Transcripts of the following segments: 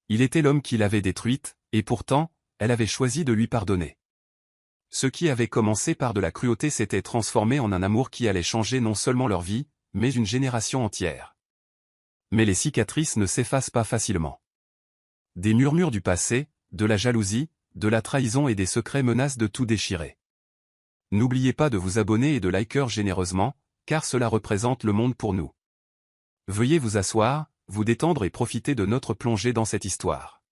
Il était l'homme qui l'avait détruite, et pourtant, elle avait choisi de lui pardonner. Ce qui avait commencé par de la cruauté s'était transformé en un amour qui allait changer non seulement leur vie, mais une génération entière. Mais les cicatrices ne s'effacent pas facilement. Des murmures du passé, de la jalousie, de la trahison et des secrets menacent de tout déchirer. N'oubliez pas de vous abonner et de liker généreusement, car cela représente le monde pour nous. Veuillez vous asseoir, vous détendre et profiter de notre plongée dans cette histoire.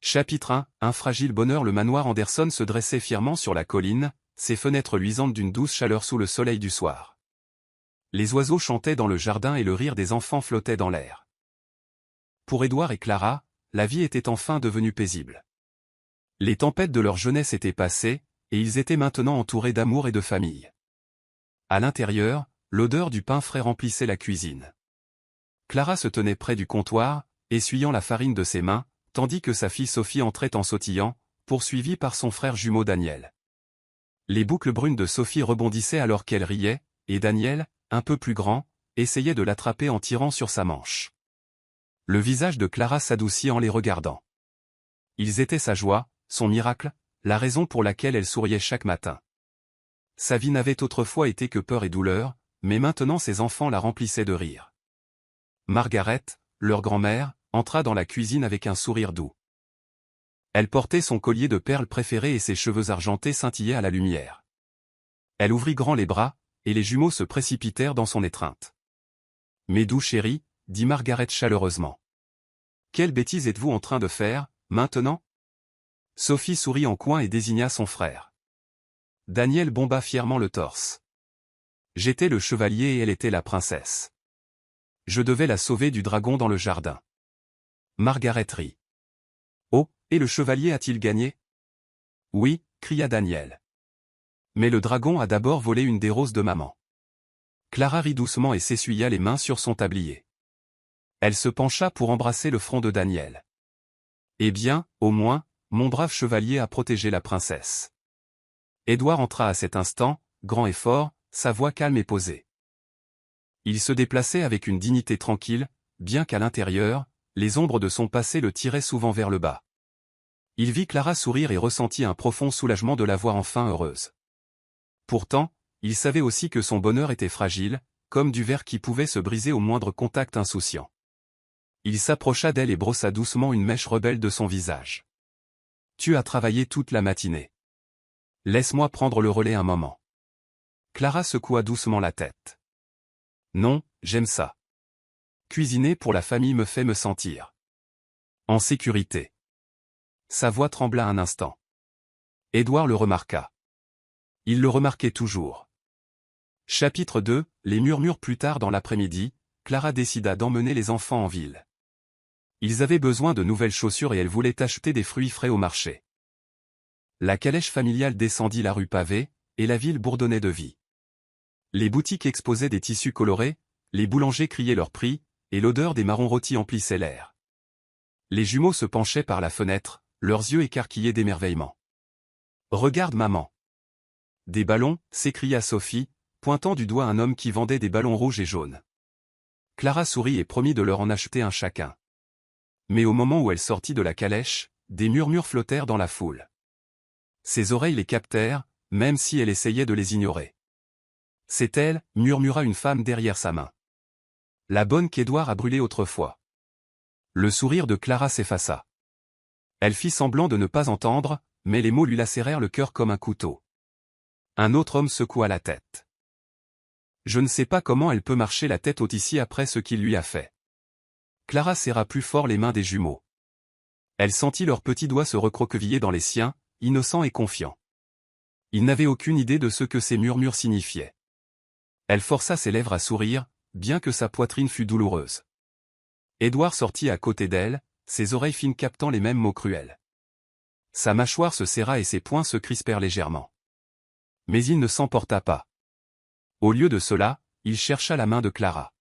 Chapitre 1. Un fragile bonheur. Le manoir Anderson se dressait fièrement sur la colline, ses fenêtres luisantes d'une douce chaleur sous le soleil du soir. Les oiseaux chantaient dans le jardin et le rire des enfants flottait dans l'air. Pour Édouard et Clara, la vie était enfin devenue paisible. Les tempêtes de leur jeunesse étaient passées, et ils étaient maintenant entourés d'amour et de famille. À l'intérieur, l'odeur du pain frais remplissait la cuisine. Clara se tenait près du comptoir, essuyant la farine de ses mains, tandis que sa fille Sophie entrait en sautillant, poursuivie par son frère jumeau Daniel. Les boucles brunes de Sophie rebondissaient alors qu'elle riait, et Daniel, un peu plus grand, essayait de l'attraper en tirant sur sa manche. Le visage de Clara s'adoucit en les regardant. Ils étaient sa joie, son miracle, la raison pour laquelle elle souriait chaque matin. Sa vie n'avait autrefois été que peur et douleur, mais maintenant ses enfants la remplissaient de rire. Margaret, leur grand-mère, entra dans la cuisine avec un sourire doux. Elle portait son collier de perles préféré et ses cheveux argentés scintillaient à la lumière. Elle ouvrit grand les bras, et les jumeaux se précipitèrent dans son étreinte. « Mes doux chéris, » dit Margaret chaleureusement. « Quelle bêtise êtes-vous en train de faire, maintenant ?» Sophie sourit en coin et désigna son frère. Daniel bomba fièrement le torse. « J'étais le chevalier et elle était la princesse. Je devais la sauver du dragon dans le jardin. » Margaret rit. « Oh, et le chevalier a-t-il gagné ?» « Oui, » cria Daniel. « Mais le dragon a d'abord volé une des roses de maman. » Clara rit doucement et s'essuya les mains sur son tablier. Elle se pencha pour embrasser le front de Daniel. « Eh bien, au moins, mon brave chevalier a protégé la princesse. » Édouard entra à cet instant, grand et fort, sa voix calme et posée. Il se déplaçait avec une dignité tranquille, bien qu'à l'intérieur, les ombres de son passé le tiraient souvent vers le bas. Il vit Clara sourire et ressentit un profond soulagement de la voir enfin heureuse. Pourtant, il savait aussi que son bonheur était fragile, comme du verre qui pouvait se briser au moindre contact insouciant. Il s'approcha d'elle et brossa doucement une mèche rebelle de son visage. « Tu as travaillé toute la matinée. Laisse-moi prendre le relais un moment. » Clara secoua doucement la tête. « Non, j'aime ça. Cuisiner pour la famille me fait me sentir en sécurité. » Sa voix trembla un instant. Édouard le remarqua. Il le remarquait toujours. Chapitre 2. Les murmures. Plus tard dans l'après-midi, Clara décida d'emmener les enfants en ville. Ils avaient besoin de nouvelles chaussures et elle voulait acheter des fruits frais au marché. La calèche familiale descendit la rue pavée, et la ville bourdonnait de vie. Les boutiques exposaient des tissus colorés, les boulangers criaient leurs prix, et l'odeur des marrons rôtis emplissait l'air. Les jumeaux se penchaient par la fenêtre, leurs yeux écarquillés d'émerveillement. « Regarde maman !» Des ballons, s'écria Sophie, pointant du doigt un homme qui vendait des ballons rouges et jaunes. Clara sourit et promit de leur en acheter un chacun. Mais au moment où elle sortit de la calèche, des murmures flottèrent dans la foule. Ses oreilles les captèrent, même si elle essayait de les ignorer. « C'est elle » murmura une femme derrière sa main. « La bonne qu'Édouard a brûlée autrefois. » Le sourire de Clara s'effaça. Elle fit semblant de ne pas entendre, mais les mots lui lacérèrent le cœur comme un couteau. Un autre homme secoua la tête. « Je ne sais pas comment elle peut marcher la tête haute ici après ce qu'il lui a fait. » Clara serra plus fort les mains des jumeaux. Elle sentit leurs petits doigts se recroqueviller dans les siens, innocents et confiants. Ils n'avaient aucune idée de ce que ces murmures signifiaient. Elle força ses lèvres à sourire, bien que sa poitrine fût douloureuse. Édouard sortit à côté d'elle, ses oreilles fines captant les mêmes mots cruels. Sa mâchoire se serra et ses poings se crispèrent légèrement. Mais il ne s'emporta pas. Au lieu de cela, il chercha la main de Clara.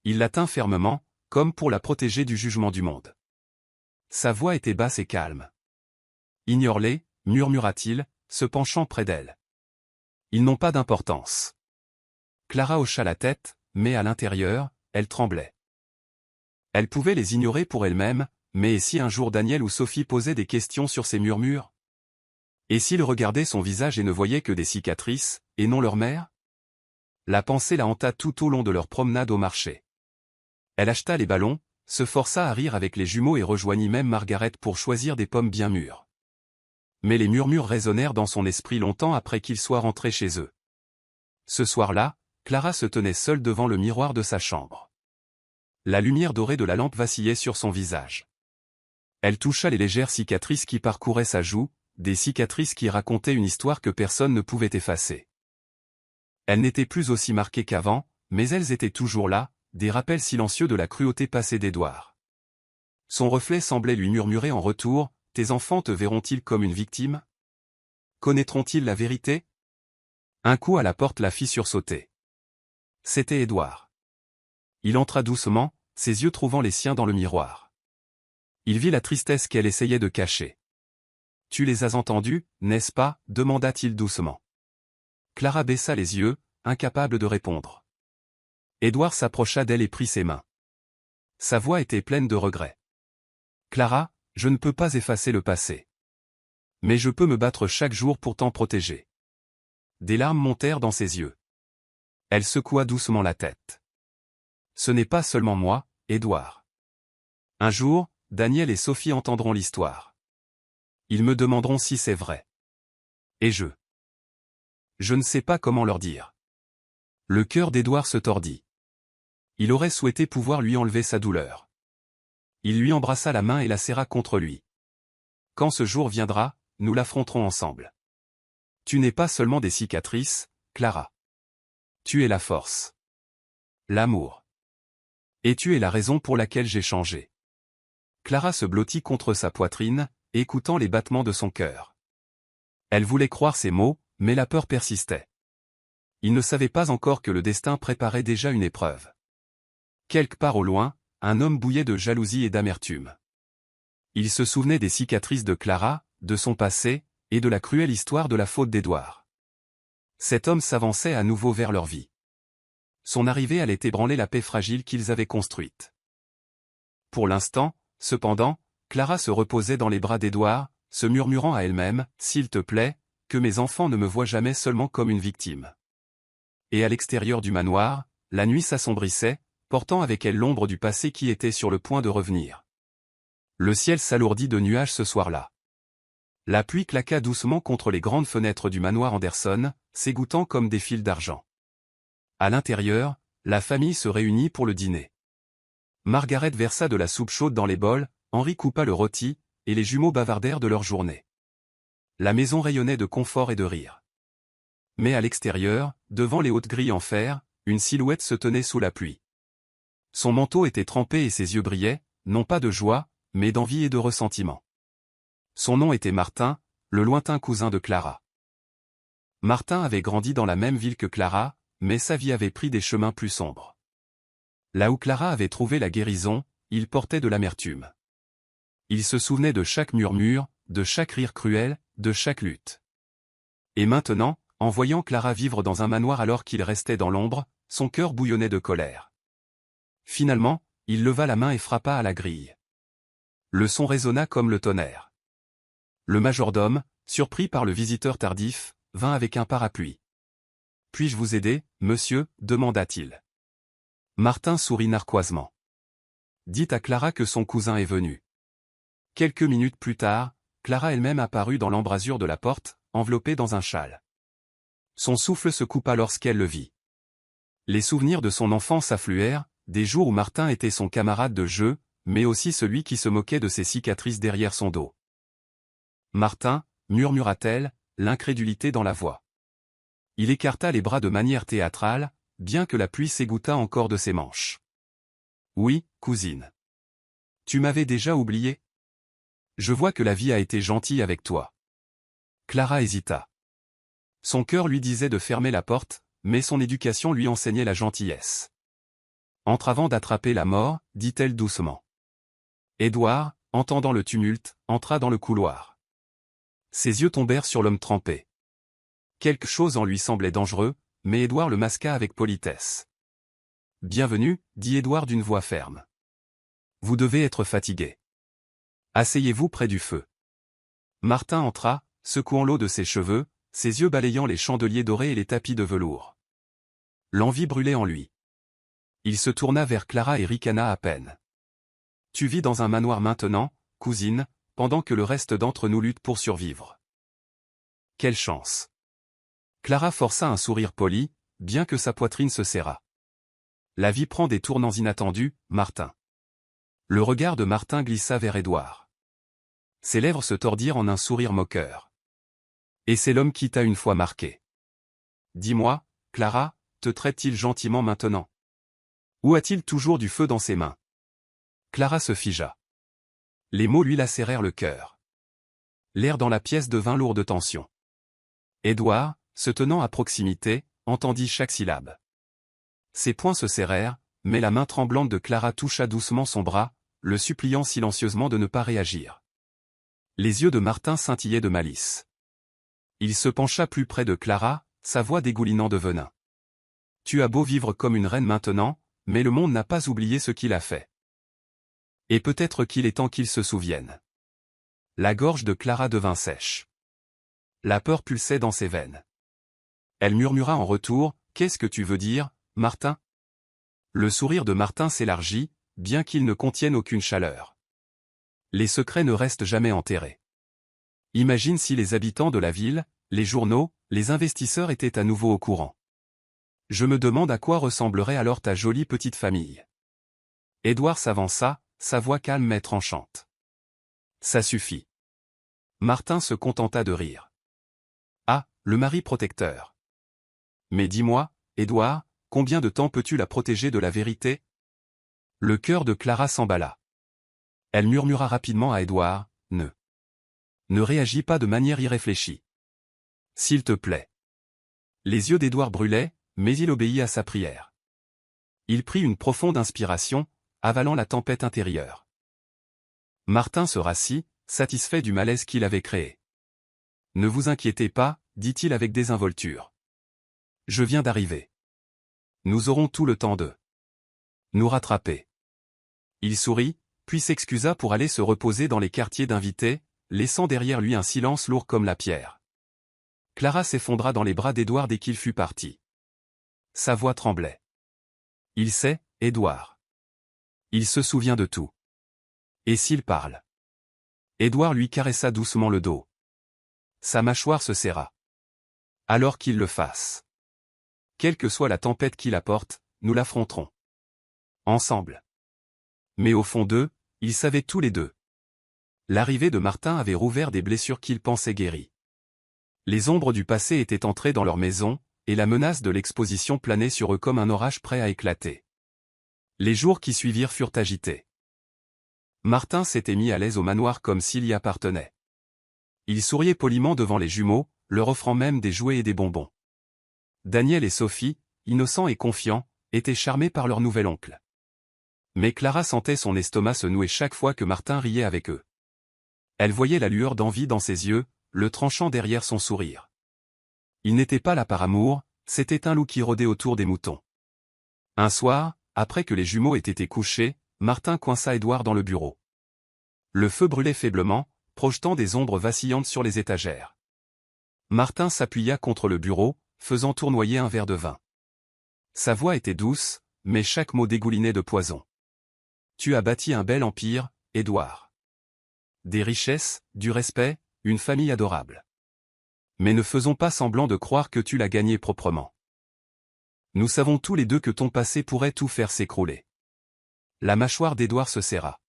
Il la tint fermement, comme pour la protéger du jugement du monde. Sa voix était basse et calme. « Ignore-les » murmura-t-il, se penchant près d'elle. « Ils n'ont pas d'importance. » Clara hocha la tête, mais à l'intérieur, elle tremblait. Elle pouvait les ignorer pour elle-même, mais et si un jour Daniel ou Sophie posaient des questions sur ces murmures? Et s'ils regardaient son visage et ne voyaient que des cicatrices, et non leur mère? La pensée la hanta tout au long de leur promenade au marché. Elle acheta les ballons, se força à rire avec les jumeaux et rejoignit même Margaret pour choisir des pommes bien mûres. Mais les murmures résonnèrent dans son esprit longtemps après qu'ils soient rentrés chez eux. Ce soir-là, Clara se tenait seule devant le miroir de sa chambre. La lumière dorée de la lampe vacillait sur son visage. Elle toucha les légères cicatrices qui parcouraient sa joue, des cicatrices qui racontaient une histoire que personne ne pouvait effacer. Elles n'étaient plus aussi marquées qu'avant, mais elles étaient toujours là, des rappels silencieux de la cruauté passée d'Édouard. Son reflet semblait lui murmurer en retour, « Tes enfants te verront-ils comme une victime? Connaîtront-ils la vérité ?» Un coup à la porte la fit sursauter. C'était Édouard. Il entra doucement, ses yeux trouvant les siens dans le miroir. Il vit la tristesse qu'elle essayait de cacher. « Tu les as entendus, n'est-ce pas ?» demanda-t-il doucement. Clara baissa les yeux, incapable de répondre. Édouard s'approcha d'elle et prit ses mains. Sa voix était pleine de regret. « Clara, je ne peux pas effacer le passé. Mais je peux me battre chaque jour pour t'en protéger. » Des larmes montèrent dans ses yeux. Elle secoua doucement la tête. « Ce n'est pas seulement moi, Édouard. Un jour, Daniel et Sophie entendront l'histoire. Ils me demanderont si c'est vrai. Et je ne sais pas comment leur dire. » Le cœur d'Édouard se tordit. Il aurait souhaité pouvoir lui enlever sa douleur. Il lui embrassa la main et la serra contre lui. « Quand ce jour viendra, nous l'affronterons ensemble. Tu n'es pas seulement des cicatrices, Clara. Tu es la force. L'amour. Et tu es la raison pour laquelle j'ai changé. » Clara se blottit contre sa poitrine, écoutant les battements de son cœur. Elle voulait croire ces mots, mais la peur persistait. Il ne savait pas encore que le destin préparait déjà une épreuve. Quelque part au loin, un homme bouillait de jalousie et d'amertume. Il se souvenait des cicatrices de Clara, de son passé, et de la cruelle histoire de la faute d'Édouard. Cet homme s'avançait à nouveau vers leur vie. Son arrivée allait ébranler la paix fragile qu'ils avaient construite. Pour l'instant, cependant, Clara se reposait dans les bras d'Édouard, se murmurant à elle-même, « S'il te plaît, que mes enfants ne me voient jamais seulement comme une victime. » Et à l'extérieur du manoir, la nuit s'assombrissait, portant avec elle l'ombre du passé qui était sur le point de revenir. Le ciel s'alourdit de nuages ce soir-là. La pluie claqua doucement contre les grandes fenêtres du manoir Anderson, s'égouttant comme des fils d'argent. À l'intérieur, la famille se réunit pour le dîner. Margaret versa de la soupe chaude dans les bols, Henri coupa le rôti, et les jumeaux bavardèrent de leur journée. La maison rayonnait de confort et de rire. Mais à l'extérieur, devant les hautes grilles en fer, une silhouette se tenait sous la pluie. Son manteau était trempé et ses yeux brillaient, non pas de joie, mais d'envie et de ressentiment. Son nom était Martin, le lointain cousin de Clara. Martin avait grandi dans la même ville que Clara, mais sa vie avait pris des chemins plus sombres. Là où Clara avait trouvé la guérison, il portait de l'amertume. Il se souvenait de chaque murmure, de chaque rire cruel, de chaque lutte. Et maintenant, en voyant Clara vivre dans un manoir alors qu'il restait dans l'ombre, son cœur bouillonnait de colère. Finalement, il leva la main et frappa à la grille. Le son résonna comme le tonnerre. Le majordome, surpris par le visiteur tardif, vint avec un parapluie. « Puis-je vous aider, monsieur ?» demanda-t-il. Martin sourit narquoisement. « Dites à Clara que son cousin est venu. » Quelques minutes plus tard, Clara elle-même apparut dans l'embrasure de la porte, enveloppée dans un châle. Son souffle se coupa lorsqu'elle le vit. Les souvenirs de son enfance affluèrent, des jours où Martin était son camarade de jeu, mais aussi celui qui se moquait de ses cicatrices derrière son dos. « Martin » murmura-t-elle, l'incrédulité dans la voix. Il écarta les bras de manière théâtrale, bien que la pluie s'égouttât encore de ses manches. « Oui, cousine. Tu m'avais déjà oublié ? Je vois que la vie a été gentille avec toi. » Clara hésita. Son cœur lui disait de fermer la porte, mais son éducation lui enseignait la gentillesse. « Entre avant d'attraper la mort, » dit-elle doucement. Édouard, entendant le tumulte, entra dans le couloir. Ses yeux tombèrent sur l'homme trempé. Quelque chose en lui semblait dangereux, mais Édouard le masqua avec politesse. « Bienvenue, » dit Édouard d'une voix ferme. « Vous devez être fatigué. Asseyez-vous près du feu. Martin entra, secouant l'eau de ses cheveux, ses yeux balayant les chandeliers dorés et les tapis de velours. L'envie brûlait en lui. Il se tourna vers Clara et ricana à peine. « Tu vis dans un manoir maintenant, cousine, pendant que le reste d'entre nous lutte pour survivre. » Quelle chance! Clara força un sourire poli, bien que sa poitrine se serrât. La vie prend des tournants inattendus, Martin. Le regard de Martin glissa vers Édouard. Ses lèvres se tordirent en un sourire moqueur. Et c'est l'homme qui t'a une fois marqué. Dis-moi, Clara, te traite-t-il gentiment maintenant? Ou a-t-il toujours du feu dans ses mains? Clara se figea. Les mots lui lacérèrent le cœur. L'air dans la pièce devint lourd de tension. Édouard, se tenant à proximité, entendit chaque syllabe. Ses poings se serrèrent, mais la main tremblante de Clara toucha doucement son bras, le suppliant silencieusement de ne pas réagir. Les yeux de Martin scintillaient de malice. Il se pencha plus près de Clara, sa voix dégoulinant de venin. « Tu as beau vivre comme une reine maintenant, mais le monde n'a pas oublié ce qu'il a fait. Et peut-être qu'il est temps qu'il se souvienne. » La gorge de Clara devint sèche. La peur pulsait dans ses veines. Elle murmura en retour, « Qu'est-ce que tu veux dire, Martin ?» Le sourire de Martin s'élargit, bien qu'il ne contienne aucune chaleur. Les secrets ne restent jamais enterrés. Imagine si les habitants de la ville, les journaux, les investisseurs étaient à nouveau au courant. Je me demande à quoi ressemblerait alors ta jolie petite famille. Édouard s'avança, sa voix calme mais tranchante. Ça suffit. Martin se contenta de rire. Ah, le mari protecteur. Mais dis-moi, Édouard, combien de temps peux-tu la protéger de la vérité? Le cœur de Clara s'emballa. Elle murmura rapidement à Édouard, Ne réagis pas de manière irréfléchie. S'il te plaît. Les yeux d'Édouard brûlaient, mais il obéit à sa prière. Il prit une profonde inspiration, avalant la tempête intérieure. Martin se rassit, satisfait du malaise qu'il avait créé. Ne vous inquiétez pas, dit-il avec désinvolture. Je viens d'arriver. Nous aurons tout le temps de nous rattraper. Il sourit, puis s'excusa pour aller se reposer dans les quartiers d'invités, laissant derrière lui un silence lourd comme la pierre. Clara s'effondra dans les bras d'Édouard dès qu'il fut parti. Sa voix tremblait. Il sait, Édouard. Il se souvient de tout. Et s'il parle? Édouard lui caressa doucement le dos. Sa mâchoire se serra. Alors qu'il le fasse. Quelle que soit la tempête qu'il apporte, nous l'affronterons. Ensemble. Mais au fond d'eux, ils savaient tous les deux. L'arrivée de Martin avait rouvert des blessures qu'ils pensaient guéries. Les ombres du passé étaient entrées dans leur maison, et la menace de l'exposition planait sur eux comme un orage prêt à éclater. Les jours qui suivirent furent agités. Martin s'était mis à l'aise au manoir comme s'il y appartenait. Il souriait poliment devant les jumeaux, leur offrant même des jouets et des bonbons. Daniel et Sophie, innocents et confiants, étaient charmés par leur nouvel oncle. Mais Clara sentait son estomac se nouer chaque fois que Martin riait avec eux. Elle voyait la lueur d'envie dans ses yeux, le tranchant derrière son sourire. Il n'était pas là par amour, c'était un loup qui rôdait autour des moutons. Un soir, après que les jumeaux aient été couchés, Martin coinça Édouard dans le bureau. Le feu brûlait faiblement, projetant des ombres vacillantes sur les étagères. Martin s'appuya contre le bureau, faisant tournoyer un verre de vin. Sa voix était douce, mais chaque mot dégoulinait de poison. Tu as bâti un bel empire, Édouard. Des richesses, du respect, une famille adorable. Mais ne faisons pas semblant de croire que tu l'as gagné proprement. Nous savons tous les deux que ton passé pourrait tout faire s'écrouler. La mâchoire d'Édouard se serra.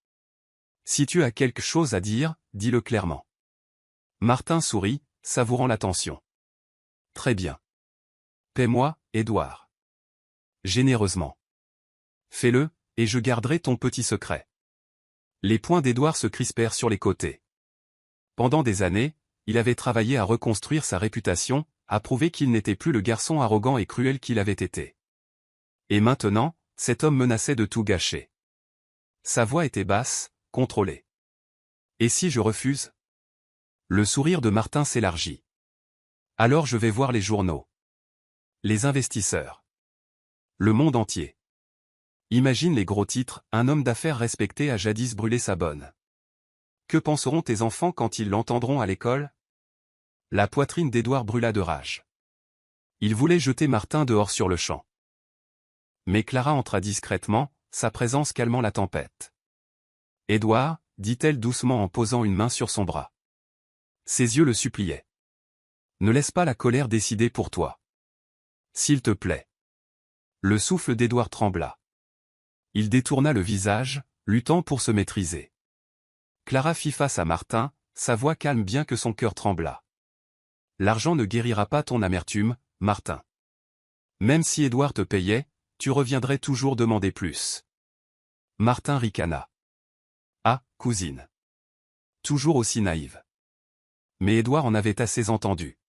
Si tu as quelque chose à dire, dis-le clairement. Martin sourit, savourant l'attention. Très bien. Paie-moi, Édouard. Généreusement. Fais-le, et je garderai ton petit secret. Les poings d'Édouard se crispèrent sur les côtés. Pendant des années, il avait travaillé à reconstruire sa réputation, à prouver qu'il n'était plus le garçon arrogant et cruel qu'il avait été. Et maintenant, cet homme menaçait de tout gâcher. Sa voix était basse, contrôlée. Et si je refuse? Le sourire de Martin s'élargit. Alors je vais voir les journaux. Les investisseurs. Le monde entier. Imagine les gros titres, un homme d'affaires respecté a jadis brûlé sa bonne. que penseront tes enfants quand ils l'entendront à l'école? La poitrine d'Édouard brûla de rage. Il voulait jeter Martin dehors sur le champ. Mais Clara entra discrètement, sa présence calmant la tempête. « Édouard » dit-elle doucement en posant une main sur son bras. Ses yeux le suppliaient. « Ne laisse pas la colère décider pour toi. S'il te plaît. » Le souffle d'Édouard trembla. Il détourna le visage, luttant pour se maîtriser. Clara fit face à Martin, sa voix calme bien que son cœur tremblât. « L'argent ne guérira pas ton amertume, Martin. Même si Édouard te payait, tu reviendrais toujours demander plus. » Martin ricana. « Ah, cousine. Toujours aussi naïve. » Mais Édouard en avait assez entendu.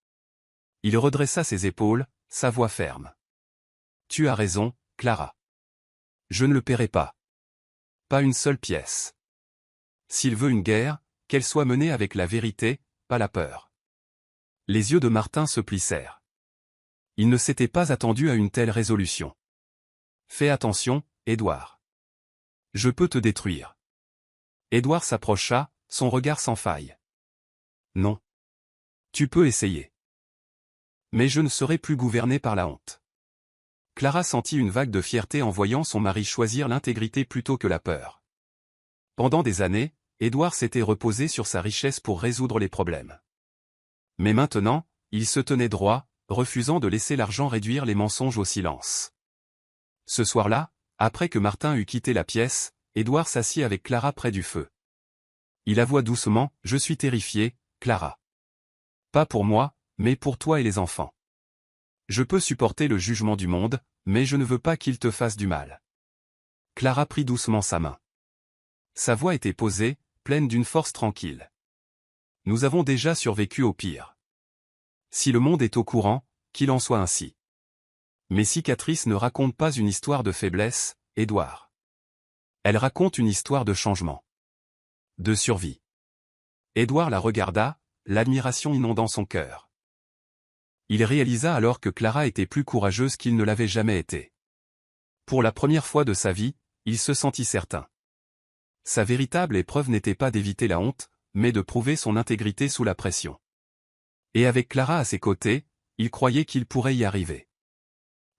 Il redressa ses épaules, sa voix ferme. « Tu as raison, Clara. Je ne le paierai pas. Pas une seule pièce. S'il veut une guerre, qu'elle soit menée avec la vérité, pas la peur. » Les yeux de Martin se plissèrent. Il ne s'était pas attendu à une telle résolution. « Fais attention, Édouard. Je peux te détruire. » Édouard s'approcha, son regard sans faille. « Non. Tu peux essayer. Mais je ne serai plus gouverné par la honte. » Clara sentit une vague de fierté en voyant son mari choisir l'intégrité plutôt que la peur. Pendant des années, Édouard s'était reposé sur sa richesse pour résoudre les problèmes. Mais maintenant, il se tenait droit, refusant de laisser l'argent réduire les mensonges au silence. Ce soir-là, après que Martin eut quitté la pièce, Édouard s'assit avec Clara près du feu. Il avoua doucement, « Je suis terrifié, Clara. Pas pour moi, mais pour toi et les enfants. Je peux supporter le jugement du monde, mais je ne veux pas qu'il te fasse du mal. » Clara prit doucement sa main. Sa voix était posée, pleine d'une force tranquille. « Nous avons déjà survécu au pire. Si le monde est au courant, qu'il en soit ainsi. Mes cicatrices ne racontent pas une histoire de faiblesse, Édouard. Elles racontent une histoire de changement. De survie. » Édouard la regarda, l'admiration inondant son cœur. Il réalisa alors que Clara était plus courageuse qu'il ne l'avait jamais été. Pour la première fois de sa vie, il se sentit certain. Sa véritable épreuve n'était pas d'éviter la honte, mais de prouver son intégrité sous la pression. Et avec Clara à ses côtés, il croyait qu'il pourrait y arriver.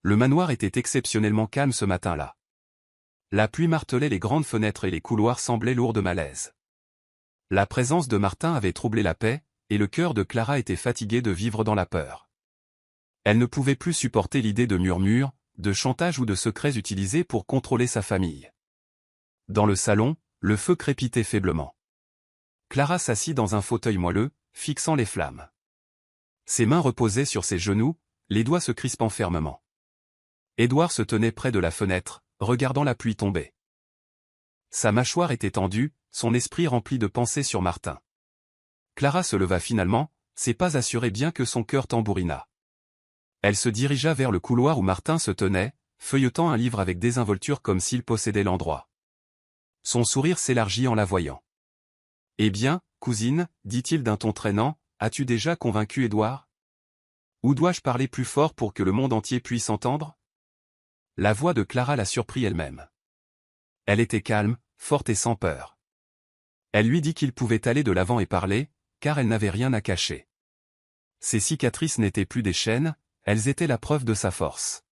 Le manoir était exceptionnellement calme ce matin-là. La pluie martelait les grandes fenêtres et les couloirs semblaient lourds de malaise. La présence de Martin avait troublé la paix, et le cœur de Clara était fatigué de vivre dans la peur. Elle ne pouvait plus supporter l'idée de murmures, de chantage ou de secrets utilisés pour contrôler sa famille. Dans le salon, le feu crépitait faiblement. Clara s'assit dans un fauteuil moelleux, fixant les flammes. Ses mains reposaient sur ses genoux, les doigts se crispant fermement. Édouard se tenait près de la fenêtre, regardant la pluie tomber. Sa mâchoire était tendue, son esprit rempli de pensées sur Martin. Clara se leva finalement, ses pas assurés bien que son cœur tambourina. Elle se dirigea vers le couloir où Martin se tenait, feuilletant un livre avec désinvolture comme s'il possédait l'endroit. Son sourire s'élargit en la voyant. « Eh bien, cousine, dit-il d'un ton traînant, as-tu déjà convaincu Édouard? Ou dois-je parler plus fort pour que le monde entier puisse entendre ?» La voix de Clara la surprit elle-même. Elle était calme, forte et sans peur. Elle lui dit qu'il pouvait aller de l'avant et parler, car elle n'avait rien à cacher. Ses cicatrices n'étaient plus des chaînes, elles étaient la preuve de sa force.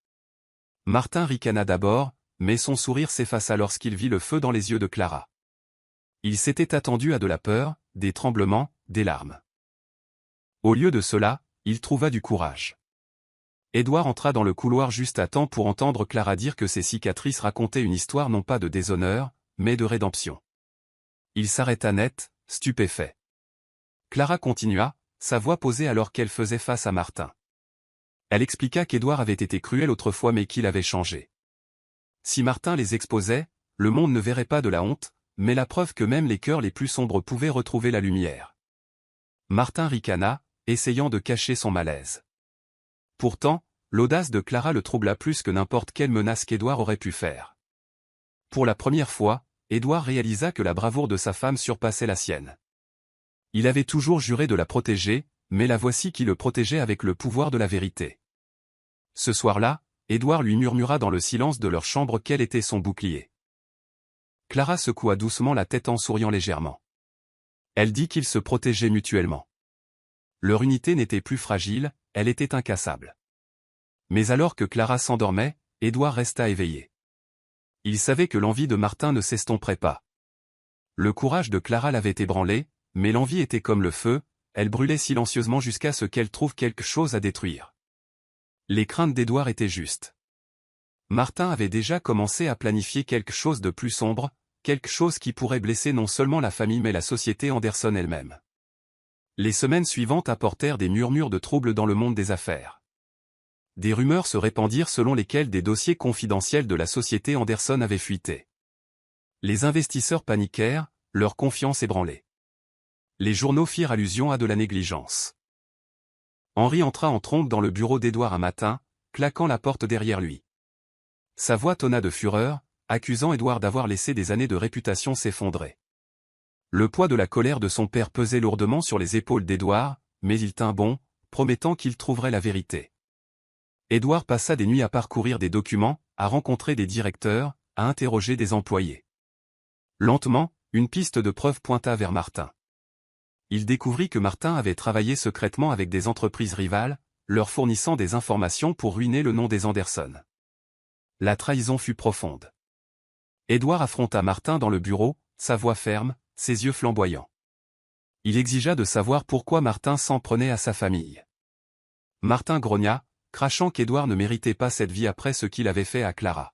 Martin ricana d'abord, mais son sourire s'effaça lorsqu'il vit le feu dans les yeux de Clara. Il s'était attendu à de la peur, des tremblements, des larmes. Au lieu de cela, il trouva du courage. Édouard entra dans le couloir juste à temps pour entendre Clara dire que ses cicatrices racontaient une histoire non pas de déshonneur, mais de rédemption. Il s'arrêta net, stupéfait. Clara continua, sa voix posée alors qu'elle faisait face à Martin. Elle expliqua qu'Édouard avait été cruel autrefois mais qu'il avait changé. Si Martin les exposait, le monde ne verrait pas de la honte, mais la preuve que même les cœurs les plus sombres pouvaient retrouver la lumière. Martin ricana, essayant de cacher son malaise. Pourtant, l'audace de Clara le troubla plus que n'importe quelle menace qu'Édouard aurait pu faire. Pour la première fois, Édouard réalisa que la bravoure de sa femme surpassait la sienne. Il avait toujours juré de la protéger, mais la voici qui le protégeait avec le pouvoir de la vérité. Ce soir-là, Édouard lui murmura dans le silence de leur chambre quel était son bouclier. Clara secoua doucement la tête en souriant légèrement. Elle dit qu'ils se protégeaient mutuellement. Leur unité n'était plus fragile, elle était incassable. Mais alors que Clara s'endormait, Édouard resta éveillé. Il savait que l'envie de Martin ne s'estomperait pas. Le courage de Clara l'avait ébranlé, mais l'envie était comme le feu, elle brûlait silencieusement jusqu'à ce qu'elle trouve quelque chose à détruire. Les craintes d'Édouard étaient justes. Martin avait déjà commencé à planifier quelque chose de plus sombre, quelque chose qui pourrait blesser non seulement la famille mais la société Anderson elle-même. Les semaines suivantes apportèrent des murmures de troubles dans le monde des affaires. Des rumeurs se répandirent selon lesquelles des dossiers confidentiels de la société Anderson avaient fuité. Les investisseurs paniquèrent, leur confiance ébranlée. Les journaux firent allusion à de la négligence. Henri entra en trompe dans le bureau d'Édouard un matin, claquant la porte derrière lui. Sa voix tonna de fureur, accusant Édouard d'avoir laissé des années de réputation s'effondrer. Le poids de la colère de son père pesait lourdement sur les épaules d'Édouard, mais il tint bon, promettant qu'il trouverait la vérité. Édouard passa des nuits à parcourir des documents, à rencontrer des directeurs, à interroger des employés. Lentement, une piste de preuve pointa vers Martin. Il découvrit que Martin avait travaillé secrètement avec des entreprises rivales, leur fournissant des informations pour ruiner le nom des Anderson. La trahison fut profonde. Édouard affronta Martin dans le bureau, sa voix ferme, ses yeux flamboyants. Il exigea de savoir pourquoi Martin s'en prenait à sa famille. Martin grogna, crachant qu'Édouard ne méritait pas cette vie après ce qu'il avait fait à Clara.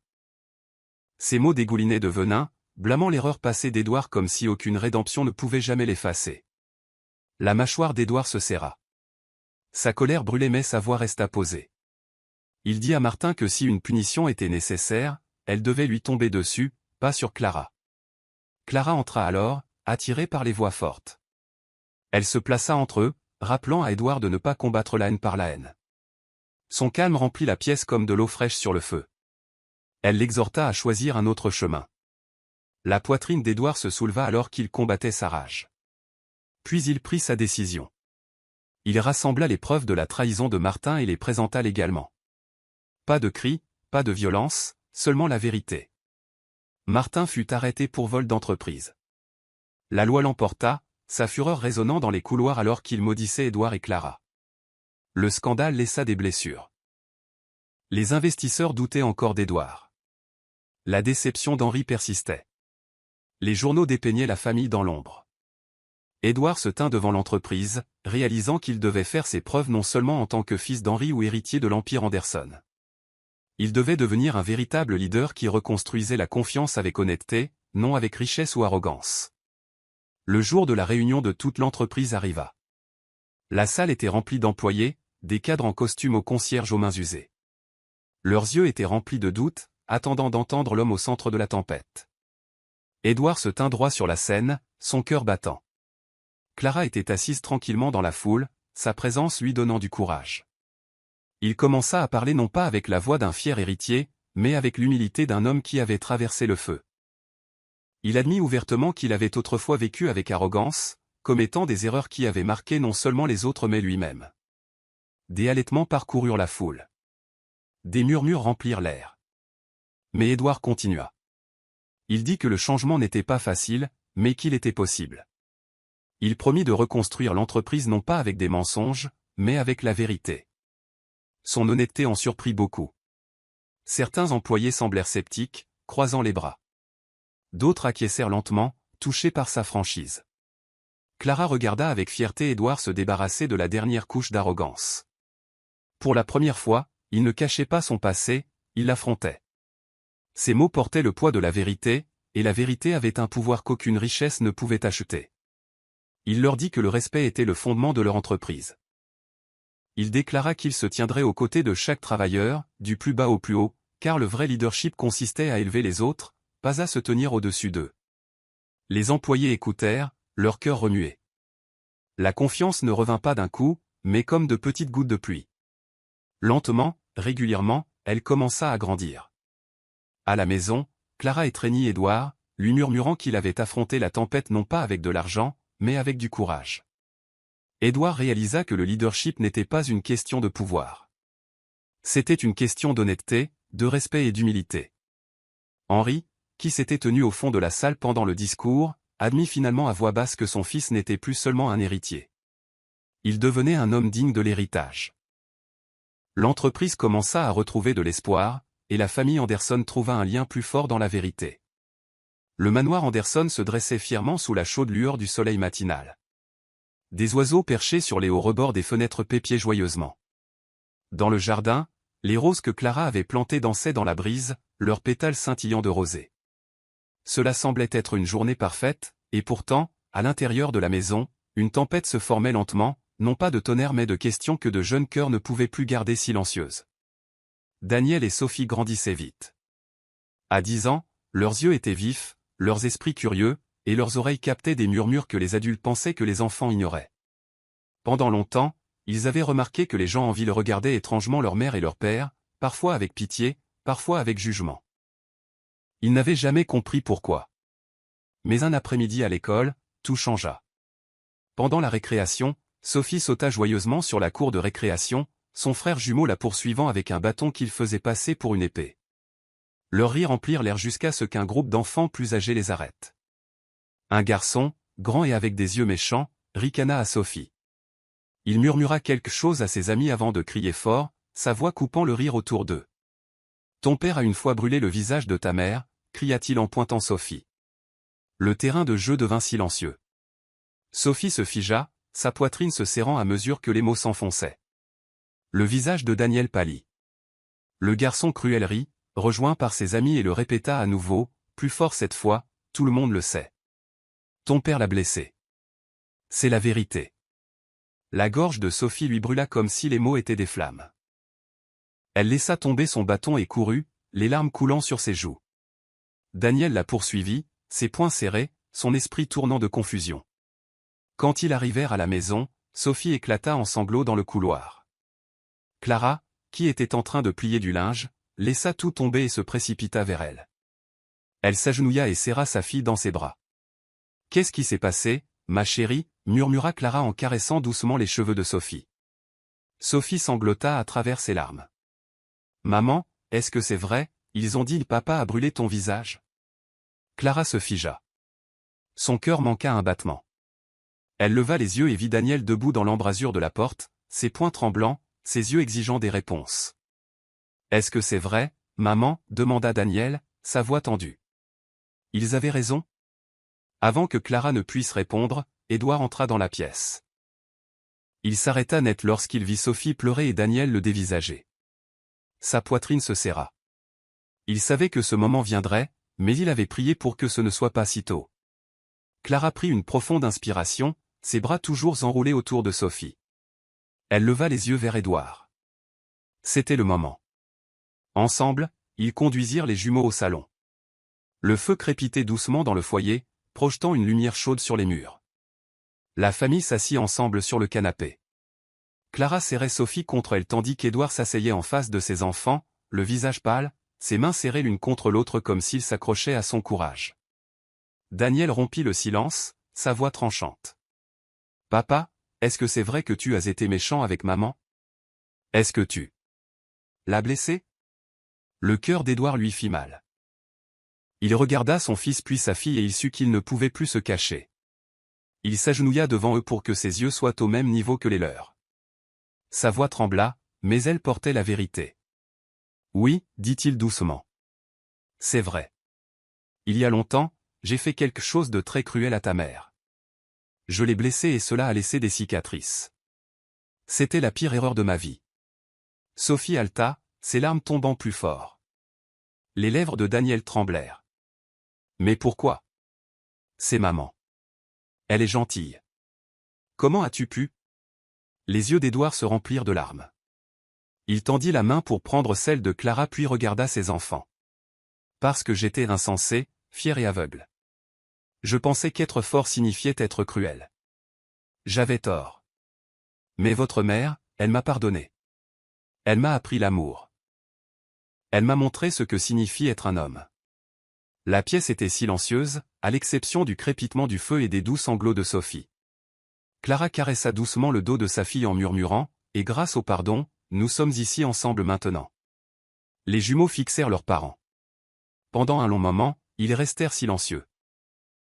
Ses mots dégoulinaient de venin, blâmant l'erreur passée d'Édouard comme si aucune rédemption ne pouvait jamais l'effacer. La mâchoire d'Édouard se serra. Sa colère brûlait mais sa voix resta posée. Il dit à Martin que si une punition était nécessaire, elle devait lui tomber dessus, pas sur Clara. Clara entra alors, attirée par les voix fortes. Elle se plaça entre eux, rappelant à Édouard de ne pas combattre la haine par la haine. Son calme remplit la pièce comme de l'eau fraîche sur le feu. Elle l'exhorta à choisir un autre chemin. La poitrine d'Édouard se souleva alors qu'il combattait sa rage. Puis il prit sa décision. Il rassembla les preuves de la trahison de Martin et les présenta légalement. Pas de cris, pas de violence, seulement la vérité. Martin fut arrêté pour vol d'entreprise. La loi l'emporta, sa fureur résonnant dans les couloirs alors qu'il maudissait Édouard et Clara. Le scandale laissa des blessures. Les investisseurs doutaient encore d'Édouard. La déception d'Henri persistait. Les journaux dépeignaient la famille dans l'ombre. Édouard se tint devant l'entreprise, réalisant qu'il devait faire ses preuves non seulement en tant que fils d'Henri ou héritier de l'Empire Anderson. Il devait devenir un véritable leader qui reconstruisait la confiance avec honnêteté, non avec richesse ou arrogance. Le jour de la réunion de toute l'entreprise arriva. La salle était remplie d'employés, des cadres en costume aux concierges aux mains usées. Leurs yeux étaient remplis de doutes, attendant d'entendre l'homme au centre de la tempête. Édouard se tint droit sur la scène, son cœur battant. Clara était assise tranquillement dans la foule, sa présence lui donnant du courage. Il commença à parler non pas avec la voix d'un fier héritier, mais avec l'humilité d'un homme qui avait traversé le feu. Il admit ouvertement qu'il avait autrefois vécu avec arrogance, commettant des erreurs qui avaient marqué non seulement les autres mais lui-même. Des halètements parcoururent la foule. Des murmures remplirent l'air. Mais Édouard continua. Il dit que le changement n'était pas facile, mais qu'il était possible. Il promit de reconstruire l'entreprise non pas avec des mensonges, mais avec la vérité. Son honnêteté en surprit beaucoup. Certains employés semblèrent sceptiques, croisant les bras. D'autres acquiescèrent lentement, touchés par sa franchise. Clara regarda avec fierté Édouard se débarrasser de la dernière couche d'arrogance. Pour la première fois, il ne cachait pas son passé, il l'affrontait. Ses mots portaient le poids de la vérité, et la vérité avait un pouvoir qu'aucune richesse ne pouvait acheter. Il leur dit que le respect était le fondement de leur entreprise. Il déclara qu'il se tiendrait aux côtés de chaque travailleur, du plus bas au plus haut, car le vrai leadership consistait à élever les autres, pas à se tenir au-dessus d'eux. Les employés écoutèrent, leur cœur remué. La confiance ne revint pas d'un coup, mais comme de petites gouttes de pluie. Lentement, régulièrement, elle commença à grandir. À la maison, Clara étreignit Édouard, lui murmurant qu'il avait affronté la tempête non pas avec de l'argent, mais avec du courage. Édouard réalisa que le leadership n'était pas une question de pouvoir. C'était une question d'honnêteté, de respect et d'humilité. Henri, qui s'était tenu au fond de la salle pendant le discours, admit finalement à voix basse que son fils n'était plus seulement un héritier. Il devenait un homme digne de l'héritage. L'entreprise commença à retrouver de l'espoir, et la famille Anderson trouva un lien plus fort dans la vérité. Le manoir Anderson se dressait fièrement sous la chaude lueur du soleil matinal. Des oiseaux perchés sur les hauts rebords des fenêtres pépiaient joyeusement. Dans le jardin, les roses que Clara avait plantées dansaient dans la brise, leurs pétales scintillant de rosée. Cela semblait être une journée parfaite, et pourtant, à l'intérieur de la maison, une tempête se formait lentement, non pas de tonnerre mais de questions que de jeunes cœurs ne pouvaient plus garder silencieuses. Daniel et Sophie grandissaient vite. À 10 ans, leurs yeux étaient vifs, leurs esprits curieux, et leurs oreilles captaient des murmures que les adultes pensaient que les enfants ignoraient. Pendant longtemps, ils avaient remarqué que les gens en ville regardaient étrangement leur mère et leur père, parfois avec pitié, parfois avec jugement. Ils n'avaient jamais compris pourquoi. Mais un après-midi à l'école, tout changea. Pendant la récréation, Sophie sauta joyeusement sur la cour de récréation, son frère jumeau la poursuivant avec un bâton qu'il faisait passer pour une épée. Leurs rires remplirent l'air jusqu'à ce qu'un groupe d'enfants plus âgés les arrête. Un garçon, grand et avec des yeux méchants, ricana à Sophie. Il murmura quelque chose à ses amis avant de crier fort, sa voix coupant le rire autour d'eux. « Ton père a une fois brûlé le visage de ta mère », cria-t-il en pointant Sophie. Le terrain de jeu devint silencieux. Sophie se figea, sa poitrine se serrant à mesure que les mots s'enfonçaient. Le visage de Daniel pâlit. Le garçon cruel rit, rejoint par ses amis et le répéta à nouveau, plus fort cette fois, tout le monde le sait. Ton père l'a blessé. C'est la vérité. La gorge de Sophie lui brûla comme si les mots étaient des flammes. Elle laissa tomber son bâton et courut, les larmes coulant sur ses joues. Daniel la poursuivit, ses poings serrés, son esprit tournant de confusion. Quand ils arrivèrent à la maison, Sophie éclata en sanglots dans le couloir. Clara, qui était en train de plier du linge, laissa tout tomber et se précipita vers elle. Elle s'agenouilla et serra sa fille dans ses bras. « Qu'est-ce qui s'est passé, ma chérie ?» murmura Clara en caressant doucement les cheveux de Sophie. Sophie sanglota à travers ses larmes. « Maman, est-ce que c'est vrai, ils ont dit papa a brûlé ton visage ?» Clara se figea. Son cœur manqua un battement. Elle leva les yeux et vit Daniel debout dans l'embrasure de la porte, ses poings tremblants, ses yeux exigeant des réponses. « Est-ce que c'est vrai, maman ?» demanda Daniel, sa voix tendue. Ils avaient raison. Avant que Clara ne puisse répondre, Édouard entra dans la pièce. Il s'arrêta net lorsqu'il vit Sophie pleurer et Daniel le dévisager. Sa poitrine se serra. Il savait que ce moment viendrait, mais il avait prié pour que ce ne soit pas si tôt. Clara prit une profonde inspiration, ses bras toujours enroulés autour de Sophie. Elle leva les yeux vers Édouard. C'était le moment. Ensemble, ils conduisirent les jumeaux au salon. Le feu crépitait doucement dans le foyer, projetant une lumière chaude sur les murs. La famille s'assit ensemble sur le canapé. Clara serrait Sophie contre elle tandis qu'Édouard s'asseyait en face de ses enfants, le visage pâle, ses mains serrées l'une contre l'autre comme s'il s'accrochait à son courage. Daniel rompit le silence, sa voix tranchante. « Papa, est-ce que c'est vrai que tu as été méchant avec maman? Est-ce que tu l'as blessé ?» Le cœur d'Édouard lui fit mal. Il regarda son fils puis sa fille et il sut qu'il ne pouvait plus se cacher. Il s'agenouilla devant eux pour que ses yeux soient au même niveau que les leurs. Sa voix trembla, mais elle portait la vérité. « Oui, dit-il doucement. C'est vrai. Il y a longtemps, j'ai fait quelque chose de très cruel à ta mère. Je l'ai blessée et cela a laissé des cicatrices. C'était la pire erreur de ma vie. » Sophie haleta, ses larmes tombant plus fort. Les lèvres de Daniel tremblèrent. « Mais pourquoi? C'est maman. Elle est gentille. Comment as-tu pu ?» Les yeux d'Édouard se remplirent de larmes. Il tendit la main pour prendre celle de Clara puis regarda ses enfants. « Parce que j'étais insensé, fier et aveugle. Je pensais qu'être fort signifiait être cruel. J'avais tort. Mais votre mère, elle m'a pardonné. Elle m'a appris l'amour. Elle m'a montré ce que signifie être un homme. » La pièce était silencieuse, à l'exception du crépitement du feu et des doux sanglots de Sophie. Clara caressa doucement le dos de sa fille en murmurant, « Et grâce au pardon, nous sommes ici ensemble maintenant. » Les jumeaux fixèrent leurs parents. Pendant un long moment, ils restèrent silencieux.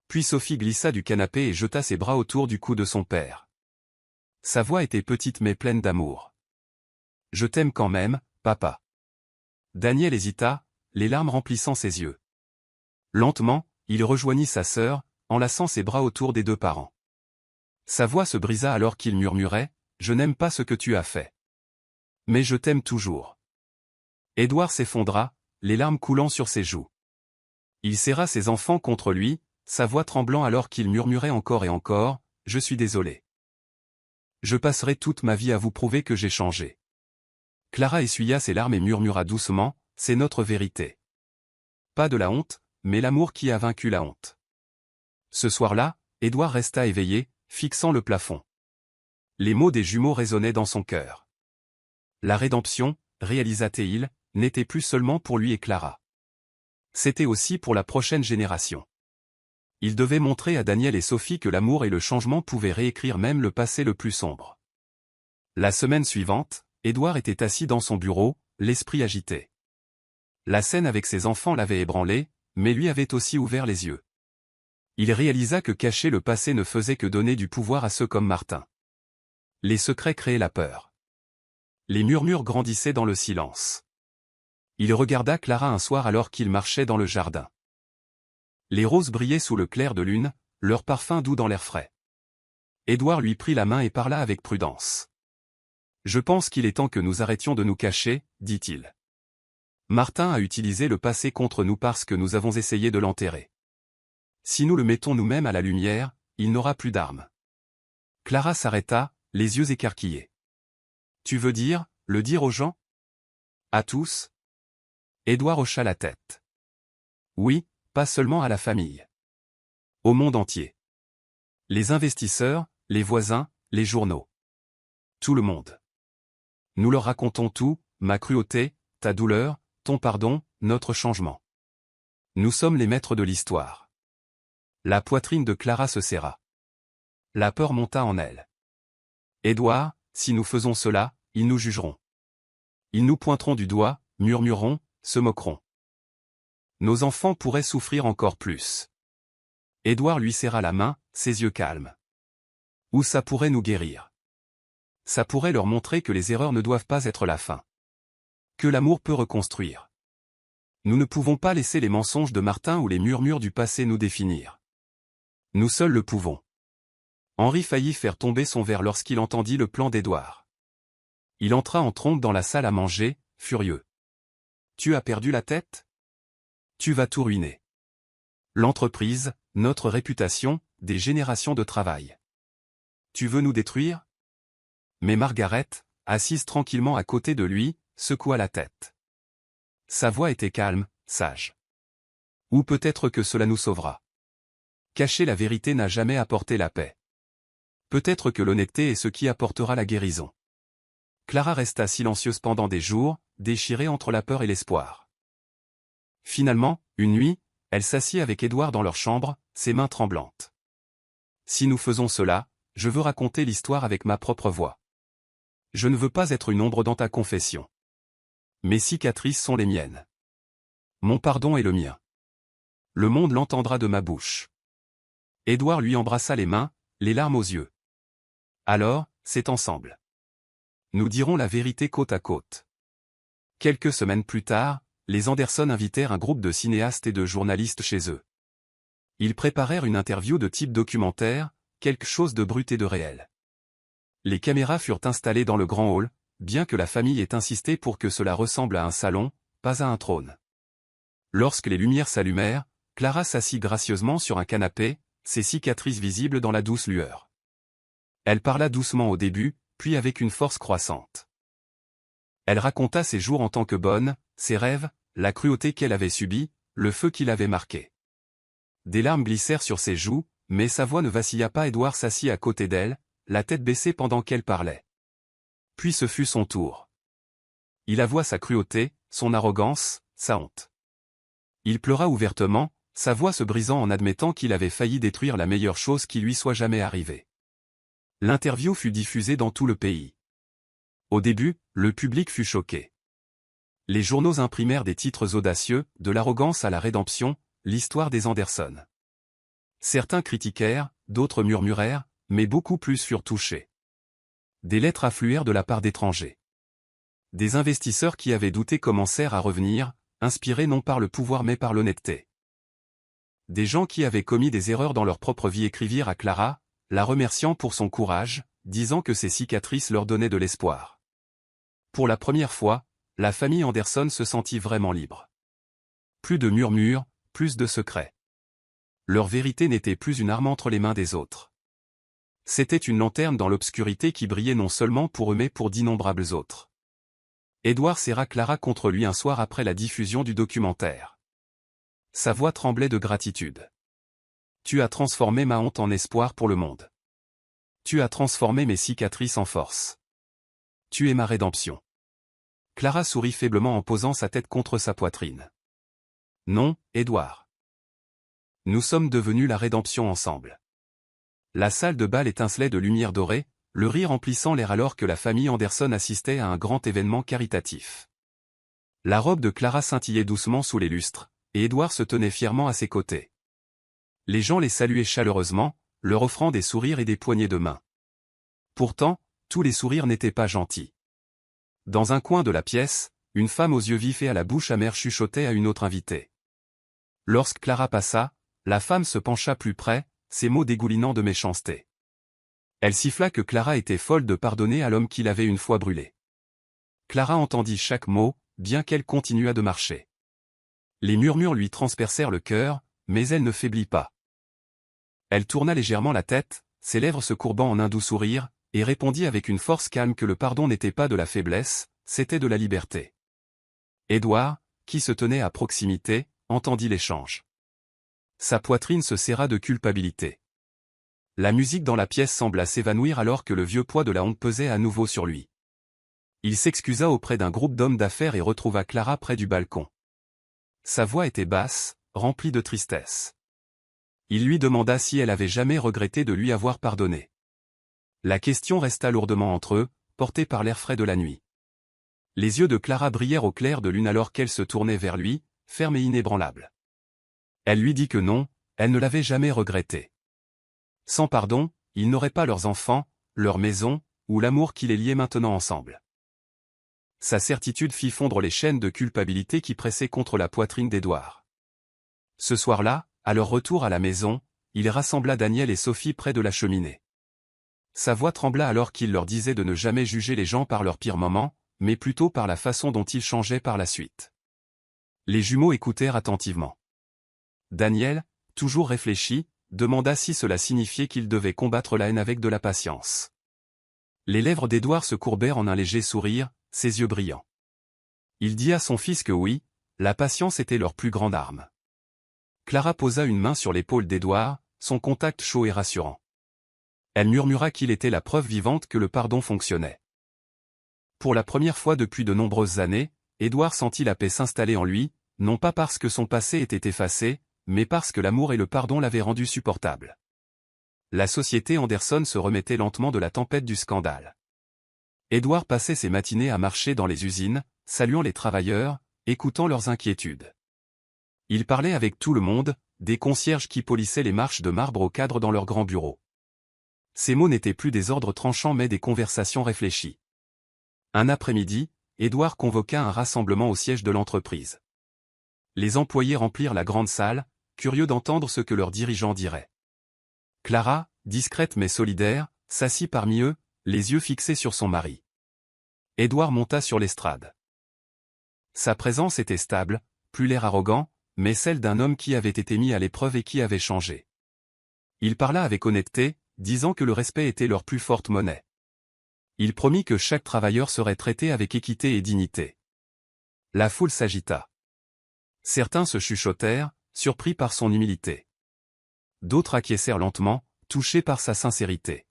Puis Sophie glissa du canapé et jeta ses bras autour du cou de son père. Sa voix était petite mais pleine d'amour. « Je t'aime quand même, papa. » Daniel hésita, les larmes remplissant ses yeux. Lentement, il rejoignit sa sœur, enlaçant ses bras autour des deux parents. Sa voix se brisa alors qu'il murmurait « Je n'aime pas ce que tu as fait. Mais je t'aime toujours. » Édouard s'effondra, les larmes coulant sur ses joues. Il serra ses enfants contre lui, sa voix tremblant alors qu'il murmurait encore et encore « Je suis désolé. Je passerai toute ma vie à vous prouver que j'ai changé. » Clara essuya ses larmes et murmura doucement « C'est notre vérité. Pas de la honte, mais l'amour qui a vaincu la honte. » Ce soir-là, Édouard resta éveillé, fixant le plafond. Les mots des jumeaux résonnaient dans son cœur. La rédemption, réalisa-t-il, n'était plus seulement pour lui et Clara. C'était aussi pour la prochaine génération. Il devait montrer à Daniel et Sophie que l'amour et le changement pouvaient réécrire même le passé le plus sombre. La semaine suivante, Édouard était assis dans son bureau, l'esprit agité. La scène avec ses enfants l'avait ébranlé, mais lui avait aussi ouvert les yeux. Il réalisa que cacher le passé ne faisait que donner du pouvoir à ceux comme Martin. Les secrets créaient la peur. Les murmures grandissaient dans le silence. Il regarda Clara un soir alors qu'il marchait dans le jardin. Les roses brillaient sous le clair de lune, leur parfum doux dans l'air frais. Édouard lui prit la main et parla avec prudence. « Je pense qu'il est temps que nous arrêtions de nous cacher, dit-il. Martin a utilisé le passé contre nous parce que nous avons essayé de l'enterrer. Si nous le mettons nous-mêmes à la lumière, il n'aura plus d'armes. » Clara s'arrêta, les yeux écarquillés. « Tu veux dire, le dire aux gens? À tous? » Édouard hocha la tête. « Oui, pas seulement à la famille. Au monde entier. Les investisseurs, les voisins, les journaux. Tout le monde. Nous leur racontons tout, ma cruauté, ta douleur, ton pardon, notre changement. Nous sommes les maîtres de l'histoire. » La poitrine de Clara se serra. La peur monta en elle. « Édouard, si nous faisons cela, ils nous jugeront. Ils nous pointeront du doigt, murmureront, se moqueront. Nos enfants pourraient souffrir encore plus. » Édouard lui serra la main, ses yeux calmes. « Ou ça pourrait nous guérir. Ça pourrait leur montrer que les erreurs ne doivent pas être la fin. Que l'amour peut reconstruire. Nous ne pouvons pas laisser les mensonges de Martin ou les murmures du passé nous définir. Nous seuls le pouvons. » Henri faillit faire tomber son verre lorsqu'il entendit le plan d'Édouard. Il entra en trompe dans la salle à manger, furieux. « Tu as perdu la tête? Tu vas tout ruiner. L'entreprise, notre réputation, des générations de travail. Tu veux nous détruire? » Mais Margaret, assise tranquillement à côté de lui, secoua la tête. Sa voix était calme, sage. « Ou peut-être que cela nous sauvera. Cacher la vérité n'a jamais apporté la paix. Peut-être que l'honnêteté est ce qui apportera la guérison. » Clara resta silencieuse pendant des jours, déchirée entre la peur et l'espoir. Finalement, une nuit, elle s'assit avec Édouard dans leur chambre, ses mains tremblantes. « Si nous faisons cela, je veux raconter l'histoire avec ma propre voix. Je ne veux pas être une ombre dans ta confession. Mes cicatrices sont les miennes. Mon pardon est le mien. Le monde l'entendra de ma bouche. » Édouard lui embrassa les mains, les larmes aux yeux. « Alors, c'est ensemble. Nous dirons la vérité côte à côte. » Quelques semaines plus tard, les Anderson invitèrent un groupe de cinéastes et de journalistes chez eux. Ils préparèrent une interview de type documentaire, quelque chose de brut et de réel. Les caméras furent installées dans le grand hall, bien que la famille ait insisté pour que cela ressemble à un salon, pas à un trône. Lorsque les lumières s'allumèrent, Clara s'assit gracieusement sur un canapé, ses cicatrices visibles dans la douce lueur. Elle parla doucement au début, puis avec une force croissante. Elle raconta ses jours en tant que bonne, ses rêves, la cruauté qu'elle avait subie, le feu qui l'avait marqué. Des larmes glissèrent sur ses joues, mais sa voix ne vacilla pas. Édouard s'assit à côté d'elle, la tête baissée pendant qu'elle parlait. Puis ce fut son tour. Il avoua sa cruauté, son arrogance, sa honte. Il pleura ouvertement, sa voix se brisant en admettant qu'il avait failli détruire la meilleure chose qui lui soit jamais arrivée. L'interview fut diffusée dans tout le pays. Au début, le public fut choqué. Les journaux imprimèrent des titres audacieux, de l'arrogance à la rédemption, l'histoire des Anderson. Certains critiquèrent, d'autres murmurèrent, mais beaucoup plus furent touchés. Des lettres affluèrent de la part d'étrangers. Des investisseurs qui avaient douté commencèrent à revenir, inspirés non par le pouvoir mais par l'honnêteté. Des gens qui avaient commis des erreurs dans leur propre vie écrivirent à Clara, la remerciant pour son courage, disant que ses cicatrices leur donnaient de l'espoir. Pour la première fois, la famille Anderson se sentit vraiment libre. Plus de murmures, plus de secrets. Leur vérité n'était plus une arme entre les mains des autres. C'était une lanterne dans l'obscurité qui brillait non seulement pour eux mais pour d'innombrables autres. Édouard serra Clara contre lui un soir après la diffusion du documentaire. Sa voix tremblait de gratitude. « Tu as transformé ma honte en espoir pour le monde. Tu as transformé mes cicatrices en force. Tu es ma rédemption. » Clara sourit faiblement en posant sa tête contre sa poitrine. « Non, Édouard. Nous sommes devenus la rédemption ensemble. » La salle de bal étincelait de lumière dorée, le rire emplissant l'air alors que la famille Anderson assistait à un grand événement caritatif. La robe de Clara scintillait doucement sous les lustres, et Édouard se tenait fièrement à ses côtés. Les gens les saluaient chaleureusement, leur offrant des sourires et des poignées de main. Pourtant, tous les sourires n'étaient pas gentils. Dans un coin de la pièce, une femme aux yeux vifs et à la bouche amère chuchotait à une autre invitée. Lorsque Clara passa, la femme se pencha plus près, ses mots dégoulinant de méchanceté. Elle siffla que Clara était folle de pardonner à l'homme qui l'avait une fois brûlée. Clara entendit chaque mot, bien qu'elle continuât de marcher. Les murmures lui transpercèrent le cœur, mais elle ne faiblit pas. Elle tourna légèrement la tête, ses lèvres se courbant en un doux sourire, et répondit avec une force calme que le pardon n'était pas de la faiblesse, c'était de la liberté. Édouard, qui se tenait à proximité, entendit l'échange. Sa poitrine se serra de culpabilité. La musique dans la pièce sembla s'évanouir alors que le vieux poids de la honte pesait à nouveau sur lui. Il s'excusa auprès d'un groupe d'hommes d'affaires et retrouva Clara près du balcon. Sa voix était basse, remplie de tristesse. Il lui demanda si elle avait jamais regretté de lui avoir pardonné. La question resta lourdement entre eux, portée par l'air frais de la nuit. Les yeux de Clara brillèrent au clair de lune alors qu'elle se tournait vers lui, ferme et inébranlable. Elle lui dit que non, elle ne l'avait jamais regretté. Sans pardon, ils n'auraient pas leurs enfants, leur maison, ou l'amour qui les liait maintenant ensemble. Sa certitude fit fondre les chaînes de culpabilité qui pressaient contre la poitrine d'Édouard. Ce soir-là, à leur retour à la maison, il rassembla Daniel et Sophie près de la cheminée. Sa voix trembla alors qu'il leur disait de ne jamais juger les gens par leurs pires moments, mais plutôt par la façon dont ils changeaient par la suite. Les jumeaux écoutèrent attentivement. Daniel, toujours réfléchi, demanda si cela signifiait qu'il devait combattre la haine avec de la patience. Les lèvres d'Édouard se courbèrent en un léger sourire, ses yeux brillants. Il dit à son fils que oui, la patience était leur plus grande arme. Clara posa une main sur l'épaule d'Édouard, son contact chaud et rassurant. Elle murmura qu'il était la preuve vivante que le pardon fonctionnait. Pour la première fois depuis de nombreuses années, Édouard sentit la paix s'installer en lui, non pas parce que son passé était effacé, mais parce que l'amour et le pardon l'avaient rendu supportable. La société Anderson se remettait lentement de la tempête du scandale. Édouard passait ses matinées à marcher dans les usines, saluant les travailleurs, écoutant leurs inquiétudes. Il parlait avec tout le monde, des concierges qui polissaient les marches de marbre au cadre dans leurs grands bureaux. Ces mots n'étaient plus des ordres tranchants mais des conversations réfléchies. Un après-midi, Édouard convoqua un rassemblement au siège de l'entreprise. Les employés remplirent la grande salle, curieux d'entendre ce que leurs dirigeants diraient. Clara, discrète mais solidaire, s'assit parmi eux, les yeux fixés sur son mari. Édouard monta sur l'estrade. Sa présence était stable, plus l'air arrogant, mais celle d'un homme qui avait été mis à l'épreuve et qui avait changé. Il parla avec honnêteté, disant que le respect était leur plus forte monnaie. Il promit que chaque travailleur serait traité avec équité et dignité. La foule s'agita. Certains se chuchotèrent, surpris par son humilité. D'autres acquiescèrent lentement, touchés par sa sincérité.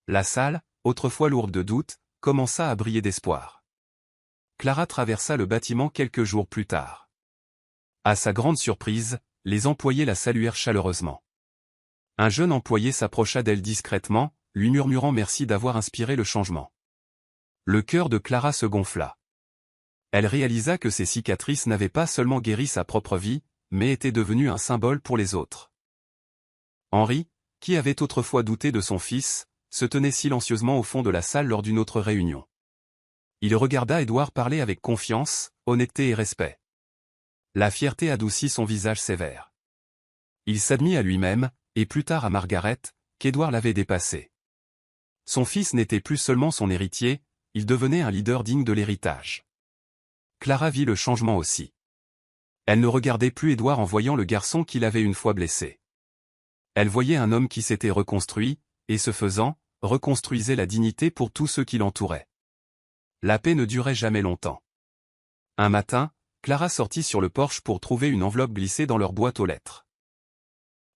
La salle, autrefois lourde de doutes, commença à briller d'espoir. Clara traversa le bâtiment quelques jours plus tard. À sa grande surprise, les employés la saluèrent chaleureusement. Un jeune employé s'approcha d'elle discrètement, lui murmurant merci d'avoir inspiré le changement. Le cœur de Clara se gonfla. Elle réalisa que ses cicatrices n'avaient pas seulement guéri sa propre vie, mais étaient devenues un symbole pour les autres. Henri, qui avait autrefois douté de son fils, se tenait silencieusement au fond de la salle lors d'une autre réunion. Il regarda Édouard parler avec confiance, honnêteté et respect. La fierté adoucit son visage sévère. Il s'admit à lui-même, et plus tard à Margaret, qu'Édouard l'avait dépassé. Son fils n'était plus seulement son héritier, il devenait un leader digne de l'héritage. Clara vit le changement aussi. Elle ne regardait plus Édouard en voyant le garçon qu'il avait une fois blessé. Elle voyait un homme qui s'était reconstruit, et ce faisant, reconstruisait la dignité pour tous ceux qui l'entouraient. La paix ne durait jamais longtemps. Un matin, Clara sortit sur le porche pour trouver une enveloppe glissée dans leur boîte aux lettres.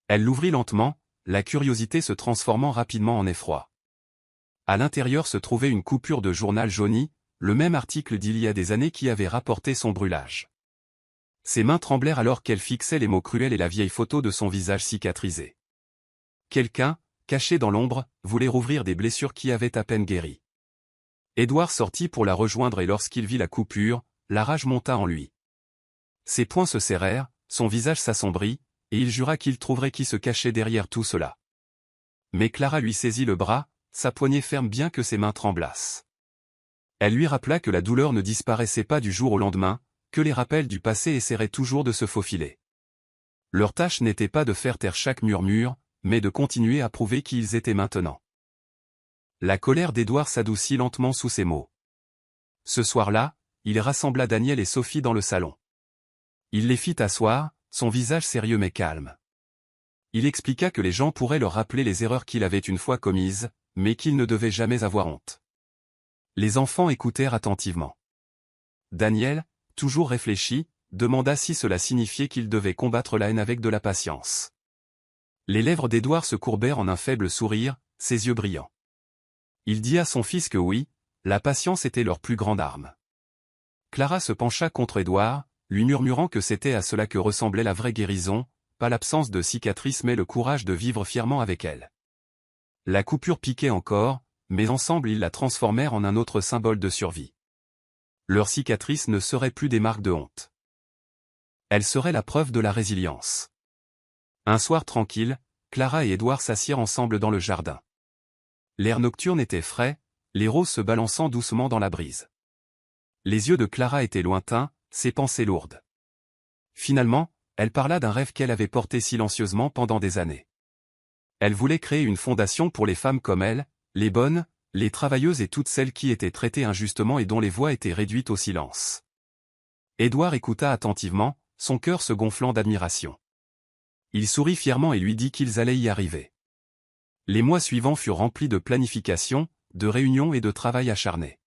Elle l'ouvrit lentement, la curiosité se transformant rapidement en effroi. À l'intérieur se trouvait une coupure de journal jauni, le même article d'il y a des années qui avait rapporté son brûlage. Ses mains tremblèrent alors qu'elle fixait les mots cruels et la vieille photo de son visage cicatrisé. Quelqu'un, caché dans l'ombre, voulait rouvrir des blessures qui avaient à peine guéri. Édouard sortit pour la rejoindre et lorsqu'il vit la coupure, la rage monta en lui. Ses poings se serrèrent, son visage s'assombrit, et il jura qu'il trouverait qui se cachait derrière tout cela. Mais Clara lui saisit le bras, sa poignée ferme bien que ses mains tremblassent. Elle lui rappela que la douleur ne disparaissait pas du jour au lendemain, que les rappels du passé essaieraient toujours de se faufiler. Leur tâche n'était pas de faire taire chaque murmure, mais de continuer à prouver qui ils étaient maintenant. La colère d'Édouard s'adoucit lentement sous ces mots. Ce soir-là, il rassembla Daniel et Sophie dans le salon. Il les fit asseoir, son visage sérieux mais calme. Il expliqua que les gens pourraient leur rappeler les erreurs qu'il avait une fois commises, mais qu'ils ne devaient jamais avoir honte. Les enfants écoutèrent attentivement. Daniel, toujours réfléchi, demanda si cela signifiait qu'il devait combattre la haine avec de la patience. Les lèvres d'Édouard se courbèrent en un faible sourire, ses yeux brillants. Il dit à son fils que oui, la patience était leur plus grande arme. Clara se pencha contre Édouard, lui murmurant que c'était à cela que ressemblait la vraie guérison, pas l'absence de cicatrices mais le courage de vivre fièrement avec elle. La coupure piquait encore, mais ensemble ils la transformèrent en un autre symbole de survie. Leurs cicatrices ne seraient plus des marques de honte. Elles seraient la preuve de la résilience. Un soir tranquille, Clara et Édouard s'assirent ensemble dans le jardin. L'air nocturne était frais, les roses se balançant doucement dans la brise. Les yeux de Clara étaient lointains, ses pensées lourdes. Finalement, elle parla d'un rêve qu'elle avait porté silencieusement pendant des années. Elle voulait créer une fondation pour les femmes comme elle, les bonnes, les travailleuses et toutes celles qui étaient traitées injustement et dont les voix étaient réduites au silence. Édouard écouta attentivement, son cœur se gonflant d'admiration. Il sourit fièrement et lui dit qu'ils allaient y arriver. Les mois suivants furent remplis de planification, de réunions et de travail acharné.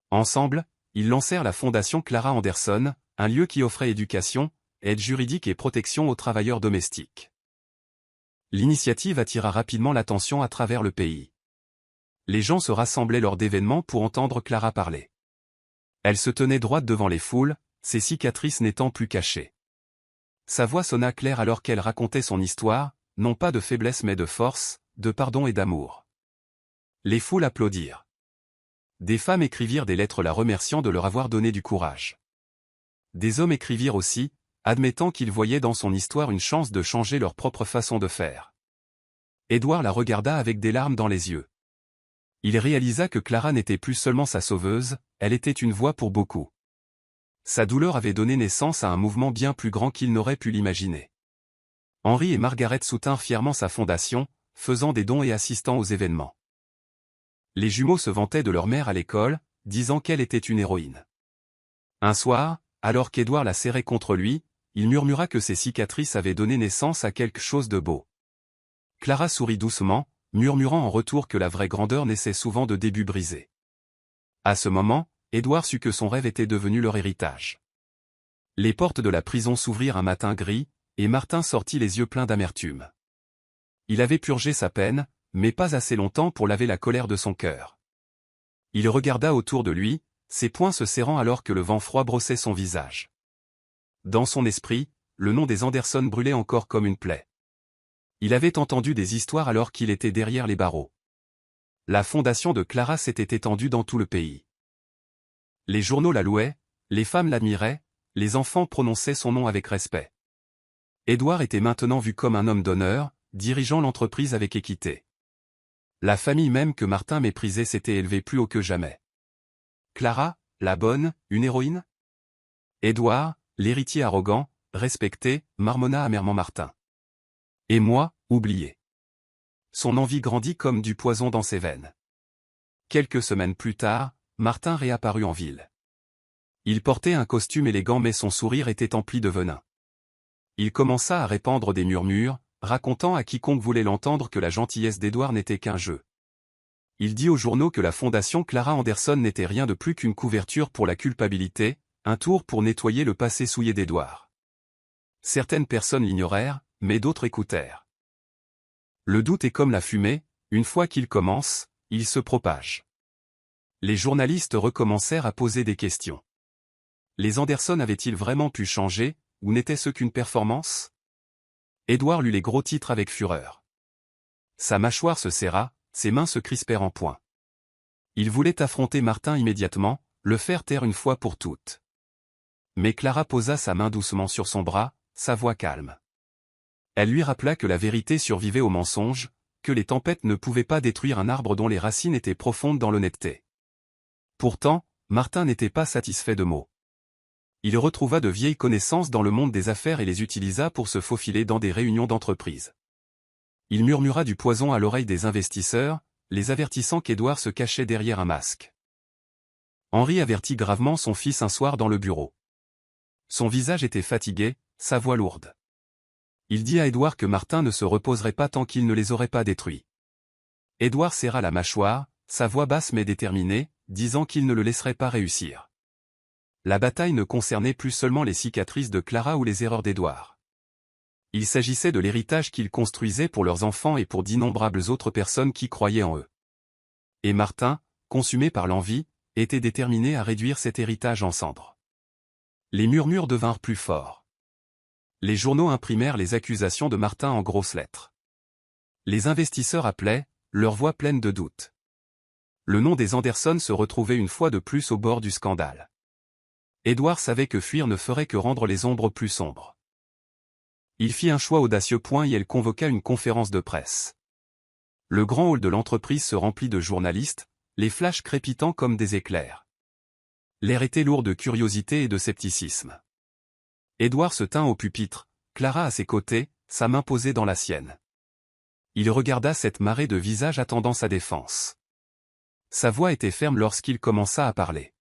Ensemble, ils lancèrent la fondation Clara Anderson, un lieu qui offrait éducation, aide juridique et protection aux travailleurs domestiques. L'initiative attira rapidement l'attention à travers le pays. Les gens se rassemblaient lors d'événements pour entendre Clara parler. Elle se tenait droite devant les foules, ses cicatrices n'étant plus cachées. Sa voix sonna claire alors qu'elle racontait son histoire, non pas de faiblesse mais de force, de pardon et d'amour. Les foules applaudirent. Des femmes écrivirent des lettres la remerciant de leur avoir donné du courage. Des hommes écrivirent aussi, admettant qu'ils voyaient dans son histoire une chance de changer leur propre façon de faire. Édouard la regarda avec des larmes dans les yeux. Il réalisa que Clara n'était plus seulement sa sauveuse, elle était une voix pour beaucoup. Sa douleur avait donné naissance à un mouvement bien plus grand qu'il n'aurait pu l'imaginer. Henri et Margaret soutinrent fièrement sa fondation, faisant des dons et assistant aux événements. Les jumeaux se vantaient de leur mère à l'école, disant qu'elle était une héroïne. Un soir, alors qu'Édouard la serrait contre lui, il murmura que ses cicatrices avaient donné naissance à quelque chose de beau. Clara sourit doucement, murmurant en retour que la vraie grandeur naissait souvent de débuts brisés. À ce moment, Édouard sut que son rêve était devenu leur héritage. Les portes de la prison s'ouvrirent un matin gris, et Martin sortit les yeux pleins d'amertume. Il avait purgé sa peine, mais pas assez longtemps pour laver la colère de son cœur. Il regarda autour de lui, ses poings se serrant alors que le vent froid brossait son visage. Dans son esprit, le nom des Anderson brûlait encore comme une plaie. Il avait entendu des histoires alors qu'il était derrière les barreaux. La fondation de Clara s'était étendue dans tout le pays. Les journaux la louaient, les femmes l'admiraient, les enfants prononçaient son nom avec respect. Édouard était maintenant vu comme un homme d'honneur, dirigeant l'entreprise avec équité. La famille même que Martin méprisait s'était élevée plus haut que jamais. Clara, la bonne, une héroïne? Édouard, l'héritier arrogant, respecté, marmonna amèrement Martin. Et moi, oublié. Son envie grandit comme du poison dans ses veines. Quelques semaines plus tard, Martin réapparut en ville. Il portait un costume élégant mais son sourire était empli de venin. Il commença à répandre des murmures, racontant à quiconque voulait l'entendre que la gentillesse d'Édouard n'était qu'un jeu. Il dit aux journaux que la fondation Clara Anderson n'était rien de plus qu'une couverture pour la culpabilité, un tour pour nettoyer le passé souillé d'Édouard. Certaines personnes l'ignorèrent, mais d'autres écoutèrent. Le doute est comme la fumée, une fois qu'il commence, il se propage. Les journalistes recommencèrent à poser des questions. Les Anderson avaient-ils vraiment pu changer, ou n'était-ce qu'une performance? Édouard lut les gros titres avec fureur. Sa mâchoire se serra, ses mains se crispèrent en poing. Il voulait affronter Martin immédiatement, le faire taire une fois pour toutes. Mais Clara posa sa main doucement sur son bras, sa voix calme. Elle lui rappela que la vérité survivait au mensonge, que les tempêtes ne pouvaient pas détruire un arbre dont les racines étaient profondes dans l'honnêteté. Pourtant, Martin n'était pas satisfait de mots. Il retrouva de vieilles connaissances dans le monde des affaires et les utilisa pour se faufiler dans des réunions d'entreprise. Il murmura du poison à l'oreille des investisseurs, les avertissant qu'Édouard se cachait derrière un masque. Henri avertit gravement son fils un soir dans le bureau. Son visage était fatigué, sa voix lourde. Il dit à Édouard que Martin ne se reposerait pas tant qu'il ne les aurait pas détruits. Édouard serra la mâchoire, sa voix basse mais déterminée, disant qu'il ne le laisserait pas réussir. La bataille ne concernait plus seulement les cicatrices de Clara ou les erreurs d'Édouard. Il s'agissait de l'héritage qu'ils construisaient pour leurs enfants et pour d'innombrables autres personnes qui croyaient en eux. Et Martin, consumé par l'envie, était déterminé à réduire cet héritage en cendres. Les murmures devinrent plus forts. Les journaux imprimèrent les accusations de Martin en grosses lettres. Les investisseurs appelaient, leur voix pleine de doute. Le nom des Anderson se retrouvait une fois de plus au bord du scandale. Édouard savait que fuir ne ferait que rendre les ombres plus sombres. Il fit un choix audacieux et elle convoqua une conférence de presse. Le grand hall de l'entreprise se remplit de journalistes, les flashs crépitant comme des éclairs. L'air était lourd de curiosité et de scepticisme. Édouard se tint au pupitre, Clara à ses côtés, sa main posée dans la sienne. Il regarda cette marée de visages attendant sa défense. Sa voix était ferme lorsqu'il commença à parler.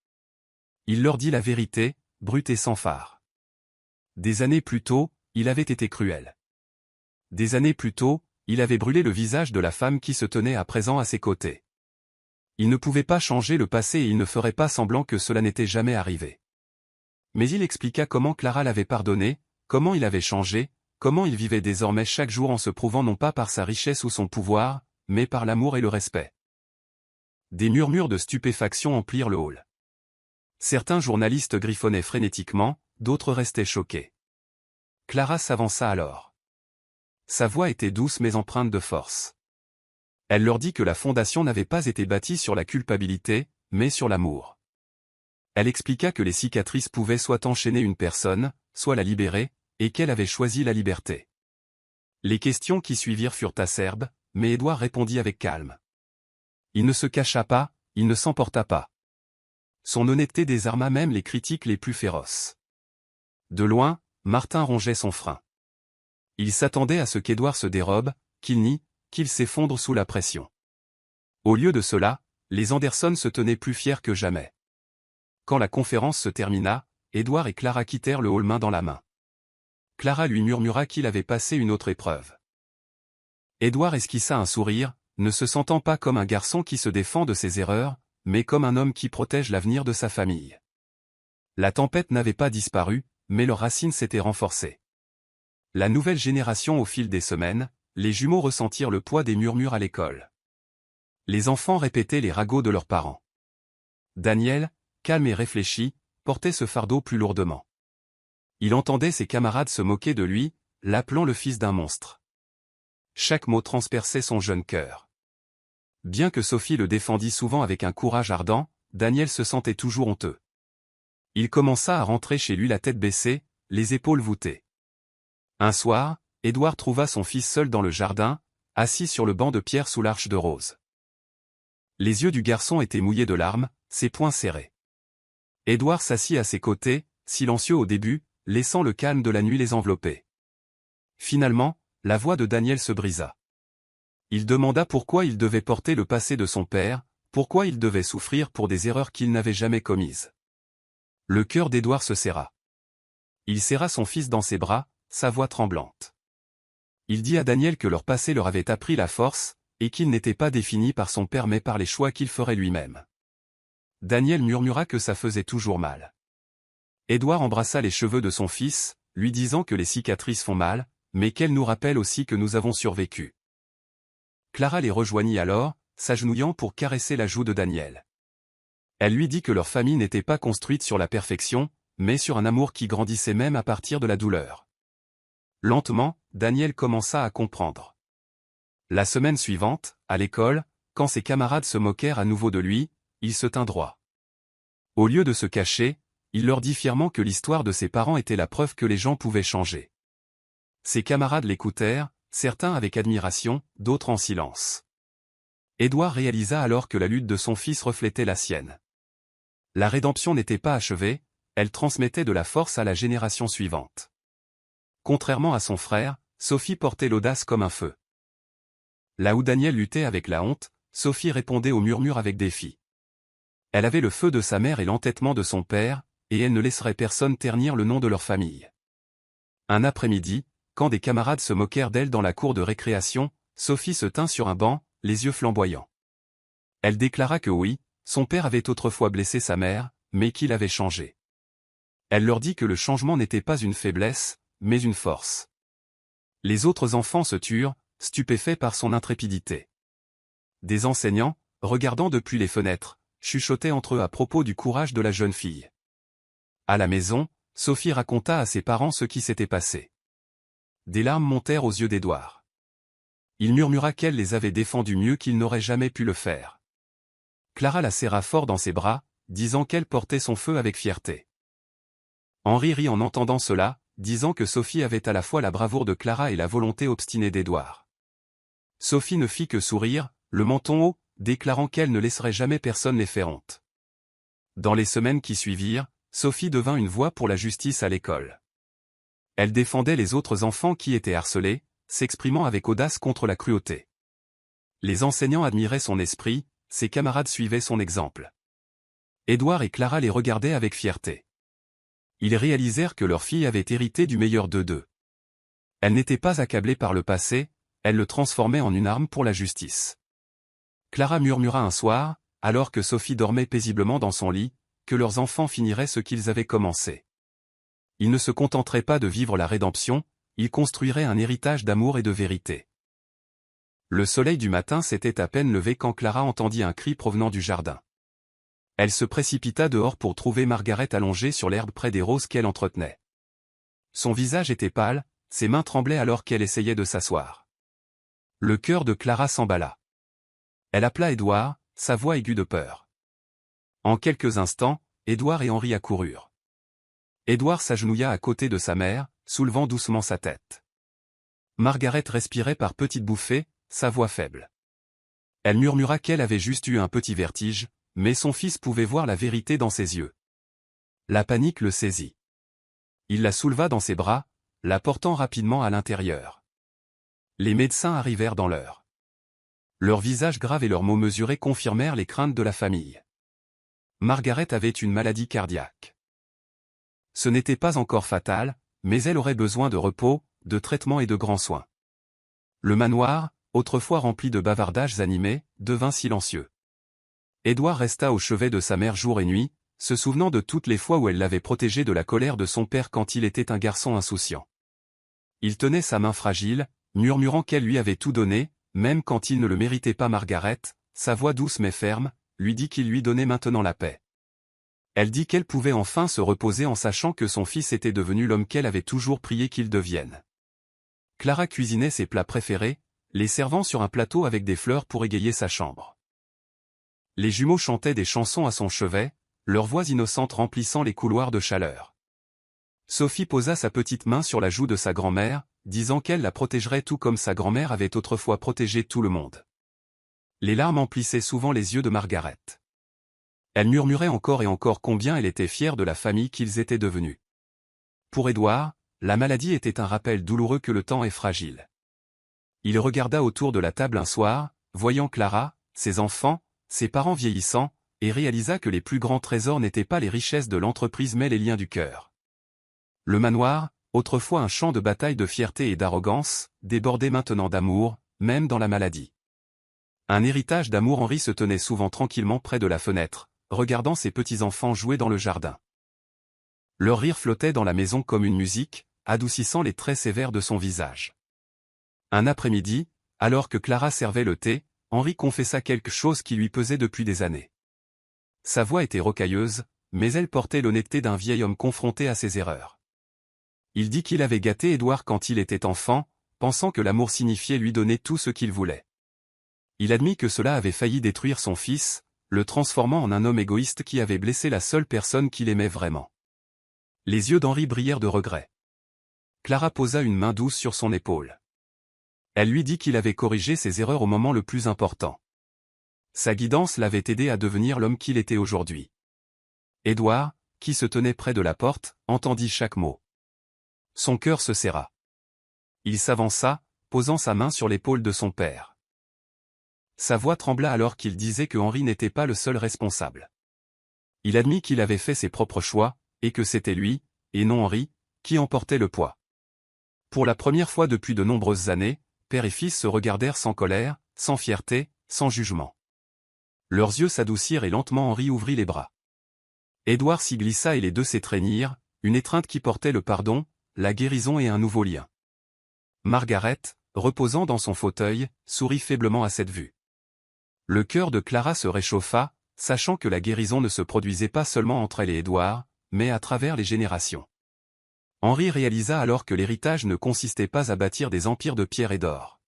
Il leur dit la vérité, brute et sans phare. Des années plus tôt, il avait été cruel. Des années plus tôt, il avait brûlé le visage de la femme qui se tenait à présent à ses côtés. Il ne pouvait pas changer le passé et il ne ferait pas semblant que cela n'était jamais arrivé. Mais il expliqua comment Clara l'avait pardonné, comment il avait changé, comment il vivait désormais chaque jour en se prouvant non pas par sa richesse ou son pouvoir, mais par l'amour et le respect. Des murmures de stupéfaction emplirent le hall. Certains journalistes griffonnaient frénétiquement, d'autres restaient choqués. Clara s'avança alors. Sa voix était douce mais empreinte de force. Elle leur dit que la fondation n'avait pas été bâtie sur la culpabilité, mais sur l'amour. Elle expliqua que les cicatrices pouvaient soit enchaîner une personne, soit la libérer, et qu'elle avait choisi la liberté. Les questions qui suivirent furent acerbes, mais Édouard répondit avec calme. Il ne se cacha pas, il ne s'emporta pas. Son honnêteté désarma même les critiques les plus féroces. De loin, Martin rongeait son frein. Il s'attendait à ce qu'Édouard se dérobe, qu'il nie, qu'il s'effondre sous la pression. Au lieu de cela, les Anderson se tenaient plus fiers que jamais. Quand la conférence se termina, Édouard et Clara quittèrent le hall main dans la main. Clara lui murmura qu'il avait passé une autre épreuve. Édouard esquissa un sourire, ne se sentant pas comme un garçon qui se défend de ses erreurs, mais comme un homme qui protège l'avenir de sa famille. La tempête n'avait pas disparu, mais leurs racines s'étaient renforcées. La nouvelle génération au fil des semaines, les jumeaux ressentirent le poids des murmures à l'école. Les enfants répétaient les ragots de leurs parents. Daniel, calme et réfléchi, portait ce fardeau plus lourdement. Il entendait ses camarades se moquer de lui, l'appelant le fils d'un monstre. Chaque mot transperçait son jeune cœur. Bien que Sophie le défendît souvent avec un courage ardent, Daniel se sentait toujours honteux. Il commença à rentrer chez lui la tête baissée, les épaules voûtées. Un soir, Édouard trouva son fils seul dans le jardin, assis sur le banc de pierre sous l'arche de rose. Les yeux du garçon étaient mouillés de larmes, ses poings serrés. Édouard s'assit à ses côtés, silencieux au début, laissant le calme de la nuit les envelopper. Finalement, la voix de Daniel se brisa. Il demanda pourquoi il devait porter le passé de son père, pourquoi il devait souffrir pour des erreurs qu'il n'avait jamais commises. Le cœur d'Édouard se serra. Il serra son fils dans ses bras, sa voix tremblante. Il dit à Daniel que leur passé leur avait appris la force, et qu'il n'était pas défini par son père mais par les choix qu'il ferait lui-même. Daniel murmura que ça faisait toujours mal. Édouard embrassa les cheveux de son fils, lui disant que les cicatrices font mal, mais qu'elles nous rappellent aussi que nous avons survécu. Clara les rejoignit alors, s'agenouillant pour caresser la joue de Daniel. Elle lui dit que leur famille n'était pas construite sur la perfection, mais sur un amour qui grandissait même à partir de la douleur. Lentement, Daniel commença à comprendre. La semaine suivante, à l'école, quand ses camarades se moquèrent à nouveau de lui, il se tint droit. Au lieu de se cacher, il leur dit fièrement que l'histoire de ses parents était la preuve que les gens pouvaient changer. Ses camarades l'écoutèrent, certains avec admiration, d'autres en silence. Édouard réalisa alors que la lutte de son fils reflétait la sienne. La rédemption n'était pas achevée, elle transmettait de la force à la génération suivante. Contrairement à son frère, Sophie portait l'audace comme un feu. Là où Daniel luttait avec la honte, Sophie répondait aux murmures avec défi. Elle avait le feu de sa mère et l'entêtement de son père, et elle ne laisserait personne ternir le nom de leur famille. Un après-midi, quand des camarades se moquèrent d'elle dans la cour de récréation, Sophie se tint sur un banc, les yeux flamboyants. Elle déclara que oui, son père avait autrefois blessé sa mère, mais qu'il avait changé. Elle leur dit que le changement n'était pas une faiblesse, mais une force. Les autres enfants se turent, stupéfaits par son intrépidité. Des enseignants, regardant depuis les fenêtres, chuchotaient entre eux à propos du courage de la jeune fille. À la maison, Sophie raconta à ses parents ce qui s'était passé. Des larmes montèrent aux yeux d'Édouard. Il murmura qu'elle les avait défendus mieux qu'il n'aurait jamais pu le faire. Clara la serra fort dans ses bras, disant qu'elle portait son feu avec fierté. Henri rit en entendant cela, disant que Sophie avait à la fois la bravoure de Clara et la volonté obstinée d'Édouard. Sophie ne fit que sourire, le menton haut, déclarant qu'elle ne laisserait jamais personne les faire honte. Dans les semaines qui suivirent, Sophie devint une voix pour la justice à l'école. Elle défendait les autres enfants qui étaient harcelés, s'exprimant avec audace contre la cruauté. Les enseignants admiraient son esprit, ses camarades suivaient son exemple. Édouard et Clara les regardaient avec fierté. Ils réalisèrent que leur fille avait hérité du meilleur d'eux deux. Elle n'était pas accablée par le passé, elle le transformait en une arme pour la justice. Clara murmura un soir, alors que Sophie dormait paisiblement dans son lit, que leurs enfants finiraient ce qu'ils avaient commencé. Ils ne se contenteraient pas de vivre la rédemption, ils construiraient un héritage d'amour et de vérité. Le soleil du matin s'était à peine levé quand Clara entendit un cri provenant du jardin. Elle se précipita dehors pour trouver Margaret allongée sur l'herbe près des roses qu'elle entretenait. Son visage était pâle, ses mains tremblaient alors qu'elle essayait de s'asseoir. Le cœur de Clara s'emballa. Elle appela Édouard, sa voix aiguë de peur. En quelques instants, Édouard et Henri accoururent. Édouard s'agenouilla à côté de sa mère, soulevant doucement sa tête. Margaret respirait par petites bouffées, sa voix faible. Elle murmura qu'elle avait juste eu un petit vertige, mais son fils pouvait voir la vérité dans ses yeux. La panique le saisit. Il la souleva dans ses bras, la portant rapidement à l'intérieur. Les médecins arrivèrent dans l'heure. Leurs visages graves et leurs mots mesurés confirmèrent les craintes de la famille. Margaret avait une maladie cardiaque. Ce n'était pas encore fatal, mais elle aurait besoin de repos, de traitement et de grands soins. Le manoir, autrefois rempli de bavardages animés, devint silencieux. Édouard resta au chevet de sa mère jour et nuit, se souvenant de toutes les fois où elle l'avait protégé de la colère de son père quand il était un garçon insouciant. Il tenait sa main fragile, murmurant qu'elle lui avait tout donné, même quand il ne le méritait pas. Margaret, sa voix douce mais ferme, lui dit qu'il lui donnait maintenant la paix. Elle dit qu'elle pouvait enfin se reposer en sachant que son fils était devenu l'homme qu'elle avait toujours prié qu'il devienne. Clara cuisinait ses plats préférés, les servant sur un plateau avec des fleurs pour égayer sa chambre. Les jumeaux chantaient des chansons à son chevet, leurs voix innocentes remplissant les couloirs de chaleur. Sophie posa sa petite main sur la joue de sa grand-mère, disant qu'elle la protégerait tout comme sa grand-mère avait autrefois protégé tout le monde. Les larmes emplissaient souvent les yeux de Margaret. Elle murmurait encore et encore combien elle était fière de la famille qu'ils étaient devenus. Pour Édouard, la maladie était un rappel douloureux que le temps est fragile. Il regarda autour de la table un soir, voyant Clara, ses enfants, ses parents vieillissants, et réalisa que les plus grands trésors n'étaient pas les richesses de l'entreprise mais les liens du cœur. Le manoir, autrefois un champ de bataille de fierté et d'arrogance, débordait maintenant d'amour, même dans la maladie. Un héritage d'amour. Henri se tenait souvent tranquillement près de la fenêtre, regardant ses petits-enfants jouer dans le jardin. Leur rire flottait dans la maison comme une musique, adoucissant les traits sévères de son visage. Un après-midi, alors que Clara servait le thé, Henri confessa quelque chose qui lui pesait depuis des années. Sa voix était rocailleuse, mais elle portait l'honnêteté d'un vieil homme confronté à ses erreurs. Il dit qu'il avait gâté Édouard quand il était enfant, pensant que l'amour signifiait lui donner tout ce qu'il voulait. Il admit que cela avait failli détruire son fils, le transformant en un homme égoïste qui avait blessé la seule personne qu'il aimait vraiment. Les yeux d'Henri brillèrent de regret. Clara posa une main douce sur son épaule. Elle lui dit qu'il avait corrigé ses erreurs au moment le plus important. Sa guidance l'avait aidé à devenir l'homme qu'il était aujourd'hui. Édouard, qui se tenait près de la porte, entendit chaque mot. Son cœur se serra. Il s'avança, posant sa main sur l'épaule de son père. Sa voix trembla alors qu'il disait que Henri n'était pas le seul responsable. Il admit qu'il avait fait ses propres choix, et que c'était lui, et non Henri, qui en portait le poids. Pour la première fois depuis de nombreuses années, père et fils se regardèrent sans colère, sans fierté, sans jugement. Leurs yeux s'adoucirent et lentement Henri ouvrit les bras. Édouard s'y glissa et les deux s'étreignirent, une étreinte qui portait le pardon, la guérison et un nouveau lien. Margaret, reposant dans son fauteuil, sourit faiblement à cette vue. Le cœur de Clara se réchauffa, sachant que la guérison ne se produisait pas seulement entre elle et Édouard, mais à travers les générations. Henri réalisa alors que l'héritage ne consistait pas à bâtir des empires de pierre et d'or.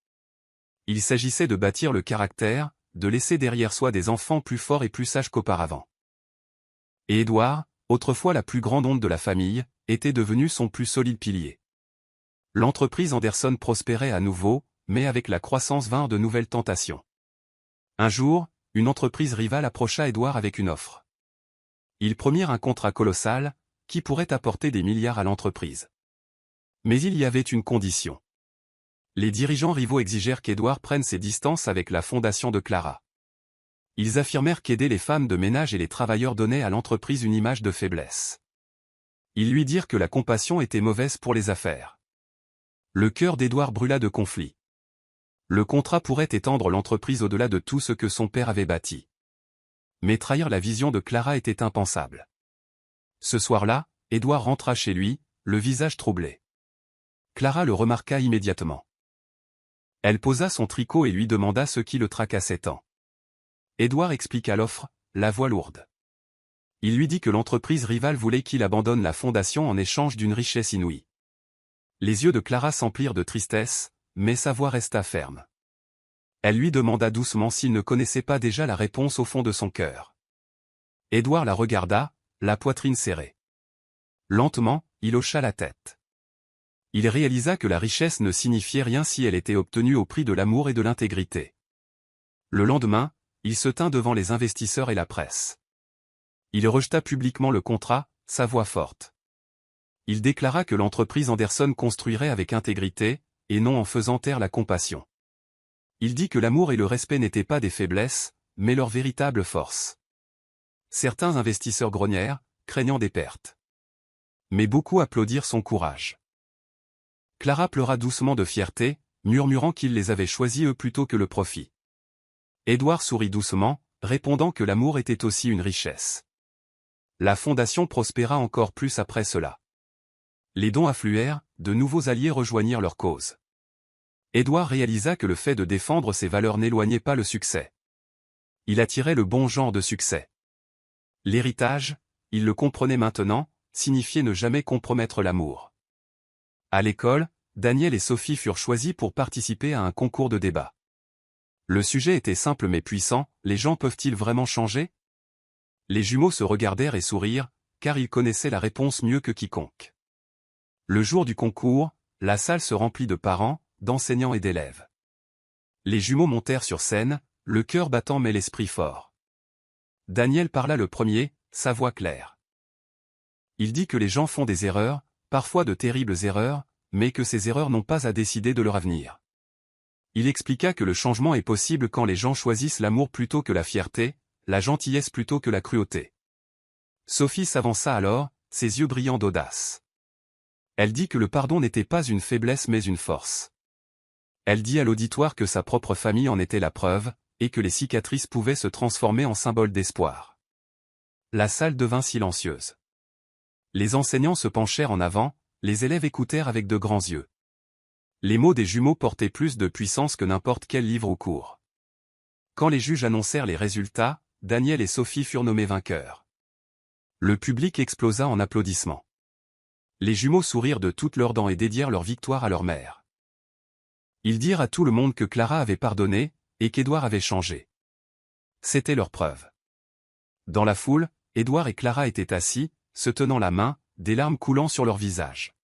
Il s'agissait de bâtir le caractère, de laisser derrière soi des enfants plus forts et plus sages qu'auparavant. Et Édouard, autrefois la plus grande onde de la famille, était devenu son plus solide pilier. L'entreprise Anderson prospérait à nouveau, mais avec la croissance vinrent de nouvelles tentations. Un jour, une entreprise rivale approcha Édouard avec une offre. Ils promirent un contrat colossal, qui pourrait apporter des milliards à l'entreprise. Mais il y avait une condition. Les dirigeants rivaux exigèrent qu'Édouard prenne ses distances avec la fondation de Clara. Ils affirmèrent qu'aider les femmes de ménage et les travailleurs donnait à l'entreprise une image de faiblesse. Ils lui dirent que la compassion était mauvaise pour les affaires. Le cœur d'Édouard brûla de conflit. Le contrat pourrait étendre l'entreprise au-delà de tout ce que son père avait bâti. Mais trahir la vision de Clara était impensable. Ce soir-là, Édouard rentra chez lui, le visage troublé. Clara le remarqua immédiatement. Elle posa son tricot et lui demanda ce qui le tracassait tant. Édouard expliqua l'offre, la voix lourde. Il lui dit que l'entreprise rivale voulait qu'il abandonne la fondation en échange d'une richesse inouïe. Les yeux de Clara s'emplirent de tristesse, mais sa voix resta ferme. Elle lui demanda doucement s'il ne connaissait pas déjà la réponse au fond de son cœur. Édouard la regarda, la poitrine serrée. Lentement, il hocha la tête. Il réalisa que la richesse ne signifiait rien si elle était obtenue au prix de l'amour et de l'intégrité. Le lendemain, il se tint devant les investisseurs et la presse. Il rejeta publiquement le contrat, sa voix forte. Il déclara que l'entreprise Anderson construirait avec intégrité, et non en faisant taire la compassion. Il dit que l'amour et le respect n'étaient pas des faiblesses, mais leur véritable force. Certains investisseurs grognèrent, craignant des pertes. Mais beaucoup applaudirent son courage. Clara pleura doucement de fierté, murmurant qu'ils les avaient choisis eux plutôt que le profit. Édouard sourit doucement, répondant que l'amour était aussi une richesse. La fondation prospéra encore plus après cela. Les dons affluèrent, de nouveaux alliés rejoignirent leur cause. Édouard réalisa que le fait de défendre ses valeurs n'éloignait pas le succès. Il attirait le bon genre de succès. L'héritage, il le comprenait maintenant, signifiait ne jamais compromettre l'amour. À l'école, Daniel et Sophie furent choisis pour participer à un concours de débat. Le sujet était simple mais puissant, les gens peuvent-ils vraiment changer? Les jumeaux se regardèrent et sourirent, car ils connaissaient la réponse mieux que quiconque. Le jour du concours, la salle se remplit de parents, d'enseignants et d'élèves. Les jumeaux montèrent sur scène, le cœur battant mais l'esprit fort. Daniel parla le premier, sa voix claire. Il dit que les gens font des erreurs, parfois de terribles erreurs, mais que ces erreurs n'ont pas à décider de leur avenir. Il expliqua que le changement est possible quand les gens choisissent l'amour plutôt que la fierté, la gentillesse plutôt que la cruauté. Sophie s'avança alors, ses yeux brillants d'audace. Elle dit que le pardon n'était pas une faiblesse mais une force. Elle dit à l'auditoire que sa propre famille en était la preuve, et que les cicatrices pouvaient se transformer en symboles d'espoir. La salle devint silencieuse. Les enseignants se penchèrent en avant, les élèves écoutèrent avec de grands yeux. Les mots des jumeaux portaient plus de puissance que n'importe quel livre ou cours. Quand les juges annoncèrent les résultats, Daniel et Sophie furent nommés vainqueurs. Le public explosa en applaudissements. Les jumeaux sourirent de toutes leurs dents et dédièrent leur victoire à leur mère. Ils dirent à tout le monde que Clara avait pardonné, et qu'Édouard avait changé. C'était leur preuve. Dans la foule, Édouard et Clara étaient assis, se tenant la main, des larmes coulant sur leurs visages.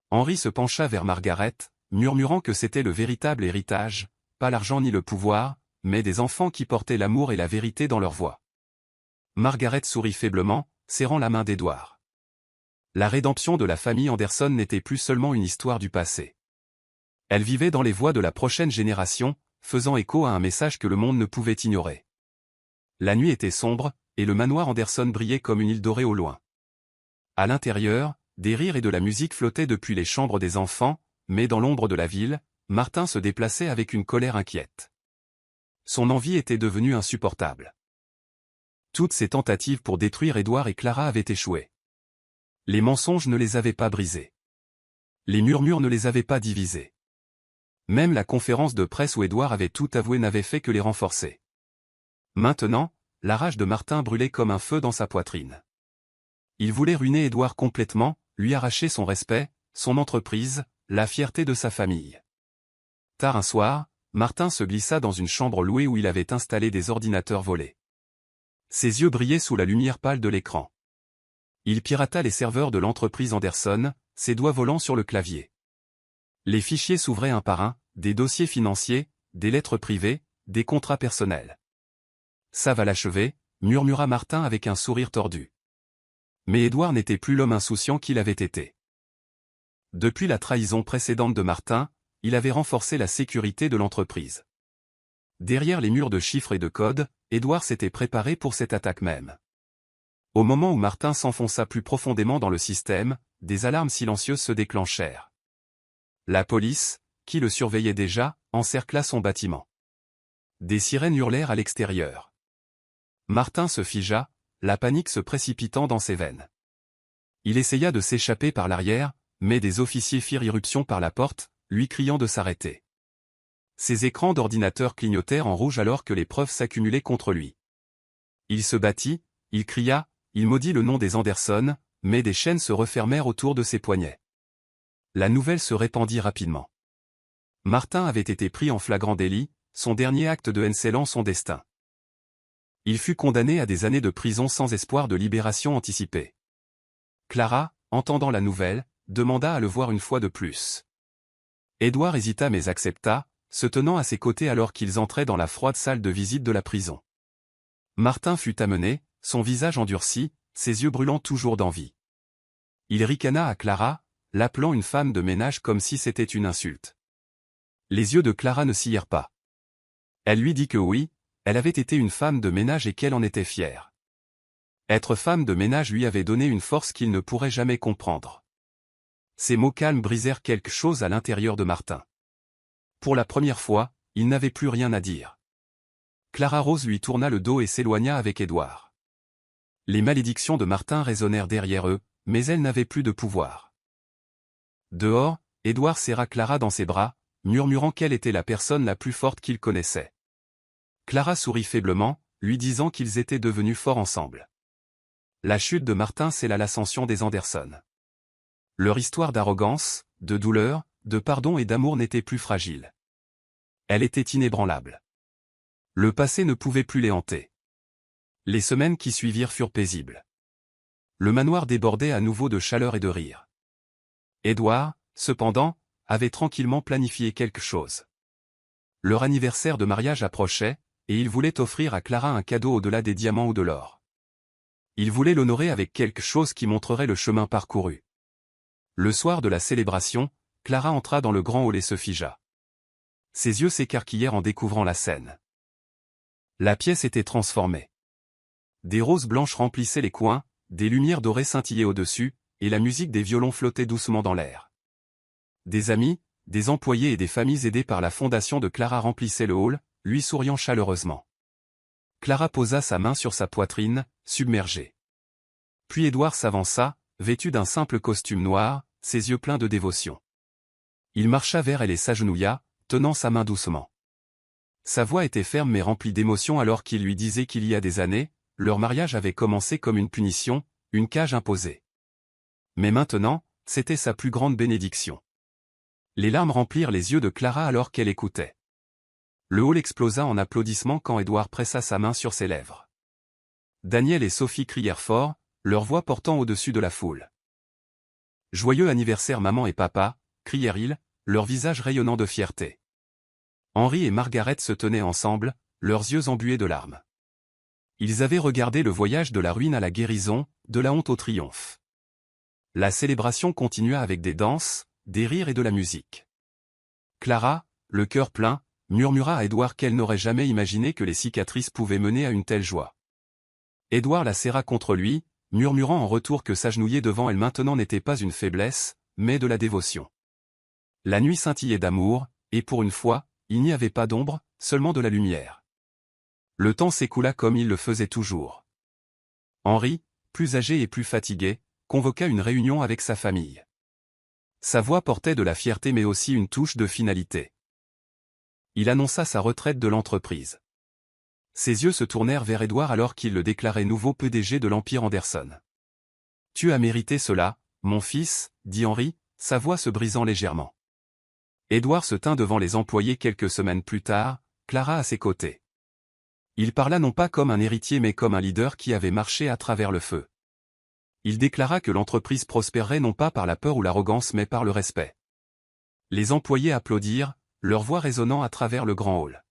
Henri se pencha vers Margaret, murmurant que c'était le véritable héritage, pas l'argent ni le pouvoir, mais des enfants qui portaient l'amour et la vérité dans leur voix. Margaret sourit faiblement, serrant la main d'Édouard. La rédemption de la famille Anderson n'était plus seulement une histoire du passé. Elle vivait dans les voix de la prochaine génération, faisant écho à un message que le monde ne pouvait ignorer. La nuit était sombre, et le manoir Anderson brillait comme une île dorée au loin. À l'intérieur, des rires et de la musique flottaient depuis les chambres des enfants, mais dans l'ombre de la ville, Martin se déplaçait avec une colère inquiète. Son envie était devenue insupportable. Toutes ses tentatives pour détruire Édouard et Clara avaient échoué. Les mensonges ne les avaient pas brisés. Les murmures ne les avaient pas divisés. Même la conférence de presse où Édouard avait tout avoué n'avait fait que les renforcer. Maintenant, la rage de Martin brûlait comme un feu dans sa poitrine. Il voulait ruiner Édouard complètement, lui arracher son respect, son entreprise, la fierté de sa famille. Tard un soir, Martin se glissa dans une chambre louée où il avait installé des ordinateurs volés. Ses yeux brillaient sous la lumière pâle de l'écran. Il pirata les serveurs de l'entreprise Anderson, ses doigts volant sur le clavier. Les fichiers s'ouvraient un par un, des dossiers financiers, des lettres privées, des contrats personnels. Ça va l'achever, murmura Martin avec un sourire tordu. Mais Édouard n'était plus l'homme insouciant qu'il avait été. Depuis la trahison précédente de Martin, il avait renforcé la sécurité de l'entreprise. Derrière les murs de chiffres et de codes, Édouard s'était préparé pour cette attaque même. Au moment où Martin s'enfonça plus profondément dans le système, des alarmes silencieuses se déclenchèrent. La police, qui le surveillait déjà, encercla son bâtiment. Des sirènes hurlèrent à l'extérieur. Martin se figea, la panique se précipitant dans ses veines. Il essaya de s'échapper par l'arrière, mais des officiers firent irruption par la porte, lui criant de s'arrêter. Ses écrans d'ordinateur clignotèrent en rouge alors que les preuves s'accumulaient contre lui. Il se battit, il cria, il maudit le nom des Anderson, mais des chaînes se refermèrent autour de ses poignets. La nouvelle se répandit rapidement. Martin avait été pris en flagrant délit, son dernier acte de haine scellant son destin. Il fut condamné à des années de prison sans espoir de libération anticipée. Clara, entendant la nouvelle, demanda à le voir une fois de plus. Édouard hésita mais accepta, se tenant à ses côtés alors qu'ils entraient dans la froide salle de visite de la prison. Martin fut amené, son visage endurci, ses yeux brûlant toujours d'envie. Il ricana à Clara, l'appelant une femme de ménage comme si c'était une insulte. Les yeux de Clara ne sillèrent pas. Elle lui dit que oui, elle avait été une femme de ménage et qu'elle en était fière. Être femme de ménage lui avait donné une force qu'il ne pourrait jamais comprendre. Ces mots calmes brisèrent quelque chose à l'intérieur de Martin. Pour la première fois, il n'avait plus rien à dire. Clara Rose lui tourna le dos et s'éloigna avec Édouard. Les malédictions de Martin résonnèrent derrière eux, mais elle n'avait plus de pouvoir. Dehors, Édouard serra Clara dans ses bras, murmurant qu'elle était la personne la plus forte qu'il connaissait. Clara sourit faiblement, lui disant qu'ils étaient devenus forts ensemble. La chute de Martin scella l'ascension des Anderson. Leur histoire d'arrogance, de douleur, de pardon et d'amour n'était plus fragile. Elle était inébranlable. Le passé ne pouvait plus les hanter. Les semaines qui suivirent furent paisibles. Le manoir débordait à nouveau de chaleur et de rire. Édouard, cependant, avaient tranquillement planifié quelque chose. Leur anniversaire de mariage approchait, et ils voulaient offrir à Clara un cadeau au-delà des diamants ou de l'or. Ils voulaient l'honorer avec quelque chose qui montrerait le chemin parcouru. Le soir de la célébration, Clara entra dans le grand hall et se figea. Ses yeux s'écarquillèrent en découvrant la scène. La pièce était transformée. Des roses blanches remplissaient les coins, des lumières dorées scintillaient au-dessus, et la musique des violons flottait doucement dans l'air. Des amis, des employés et des familles aidés par la fondation de Clara remplissaient le hall, lui souriant chaleureusement. Clara posa sa main sur sa poitrine, submergée. Puis Édouard s'avança, vêtu d'un simple costume noir, ses yeux pleins de dévotion. Il marcha vers elle et s'agenouilla, tenant sa main doucement. Sa voix était ferme mais remplie d'émotion alors qu'il lui disait qu'il y a des années, leur mariage avait commencé comme une punition, une cage imposée. Mais maintenant, c'était sa plus grande bénédiction. Les larmes remplirent les yeux de Clara alors qu'elle écoutait. Le hall explosa en applaudissements quand Édouard pressa sa main sur ses lèvres. Daniel et Sophie crièrent fort, leur voix portant au-dessus de la foule. « Joyeux anniversaire maman et papa !» crièrent-ils, leurs visages rayonnant de fierté. Henri et Margaret se tenaient ensemble, leurs yeux embués de larmes. Ils avaient regardé le voyage de la ruine à la guérison, de la honte au triomphe. La célébration continua avec des danses, des rires et de la musique. Clara, le cœur plein, murmura à Édouard qu'elle n'aurait jamais imaginé que les cicatrices pouvaient mener à une telle joie. Édouard la serra contre lui, murmurant en retour que s'agenouiller devant elle maintenant n'était pas une faiblesse, mais de la dévotion. La nuit scintillait d'amour, et pour une fois, il n'y avait pas d'ombre, seulement de la lumière. Le temps s'écoula comme il le faisait toujours. Henri, plus âgé et plus fatigué, convoqua une réunion avec sa famille. Sa voix portait de la fierté mais aussi une touche de finalité. Il annonça sa retraite de l'entreprise. Ses yeux se tournèrent vers Édouard alors qu'il le déclarait nouveau PDG de l'Empire Anderson. « Tu as mérité cela, mon fils, » dit Henri, sa voix se brisant légèrement. Édouard se tint devant les employés quelques semaines plus tard, Clara à ses côtés. Il parla non pas comme un héritier mais comme un leader qui avait marché à travers le feu. Il déclara que l'entreprise prospérerait non pas par la peur ou l'arrogance mais par le respect. Les employés applaudirent, leur voix résonnant à travers le grand hall.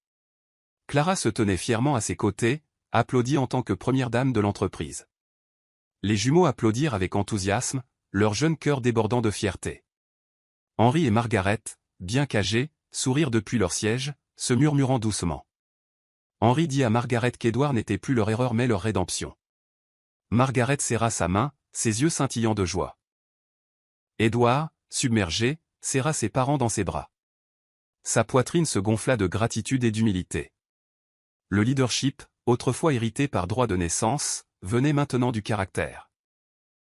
Clara se tenait fièrement à ses côtés, applaudie en tant que première dame de l'entreprise. Les jumeaux applaudirent avec enthousiasme, leur jeune cœur débordant de fierté. Henri et Margaret, bien qu'âgés, sourirent depuis leur siège, se murmurant doucement. Henri dit à Margaret qu'Édouard n'était plus leur erreur mais leur rédemption. Margaret serra sa main, ses yeux scintillant de joie. Édouard, submergé, serra ses parents dans ses bras. Sa poitrine se gonfla de gratitude et d'humilité. Le leadership, autrefois hérité par droit de naissance, venait maintenant du caractère.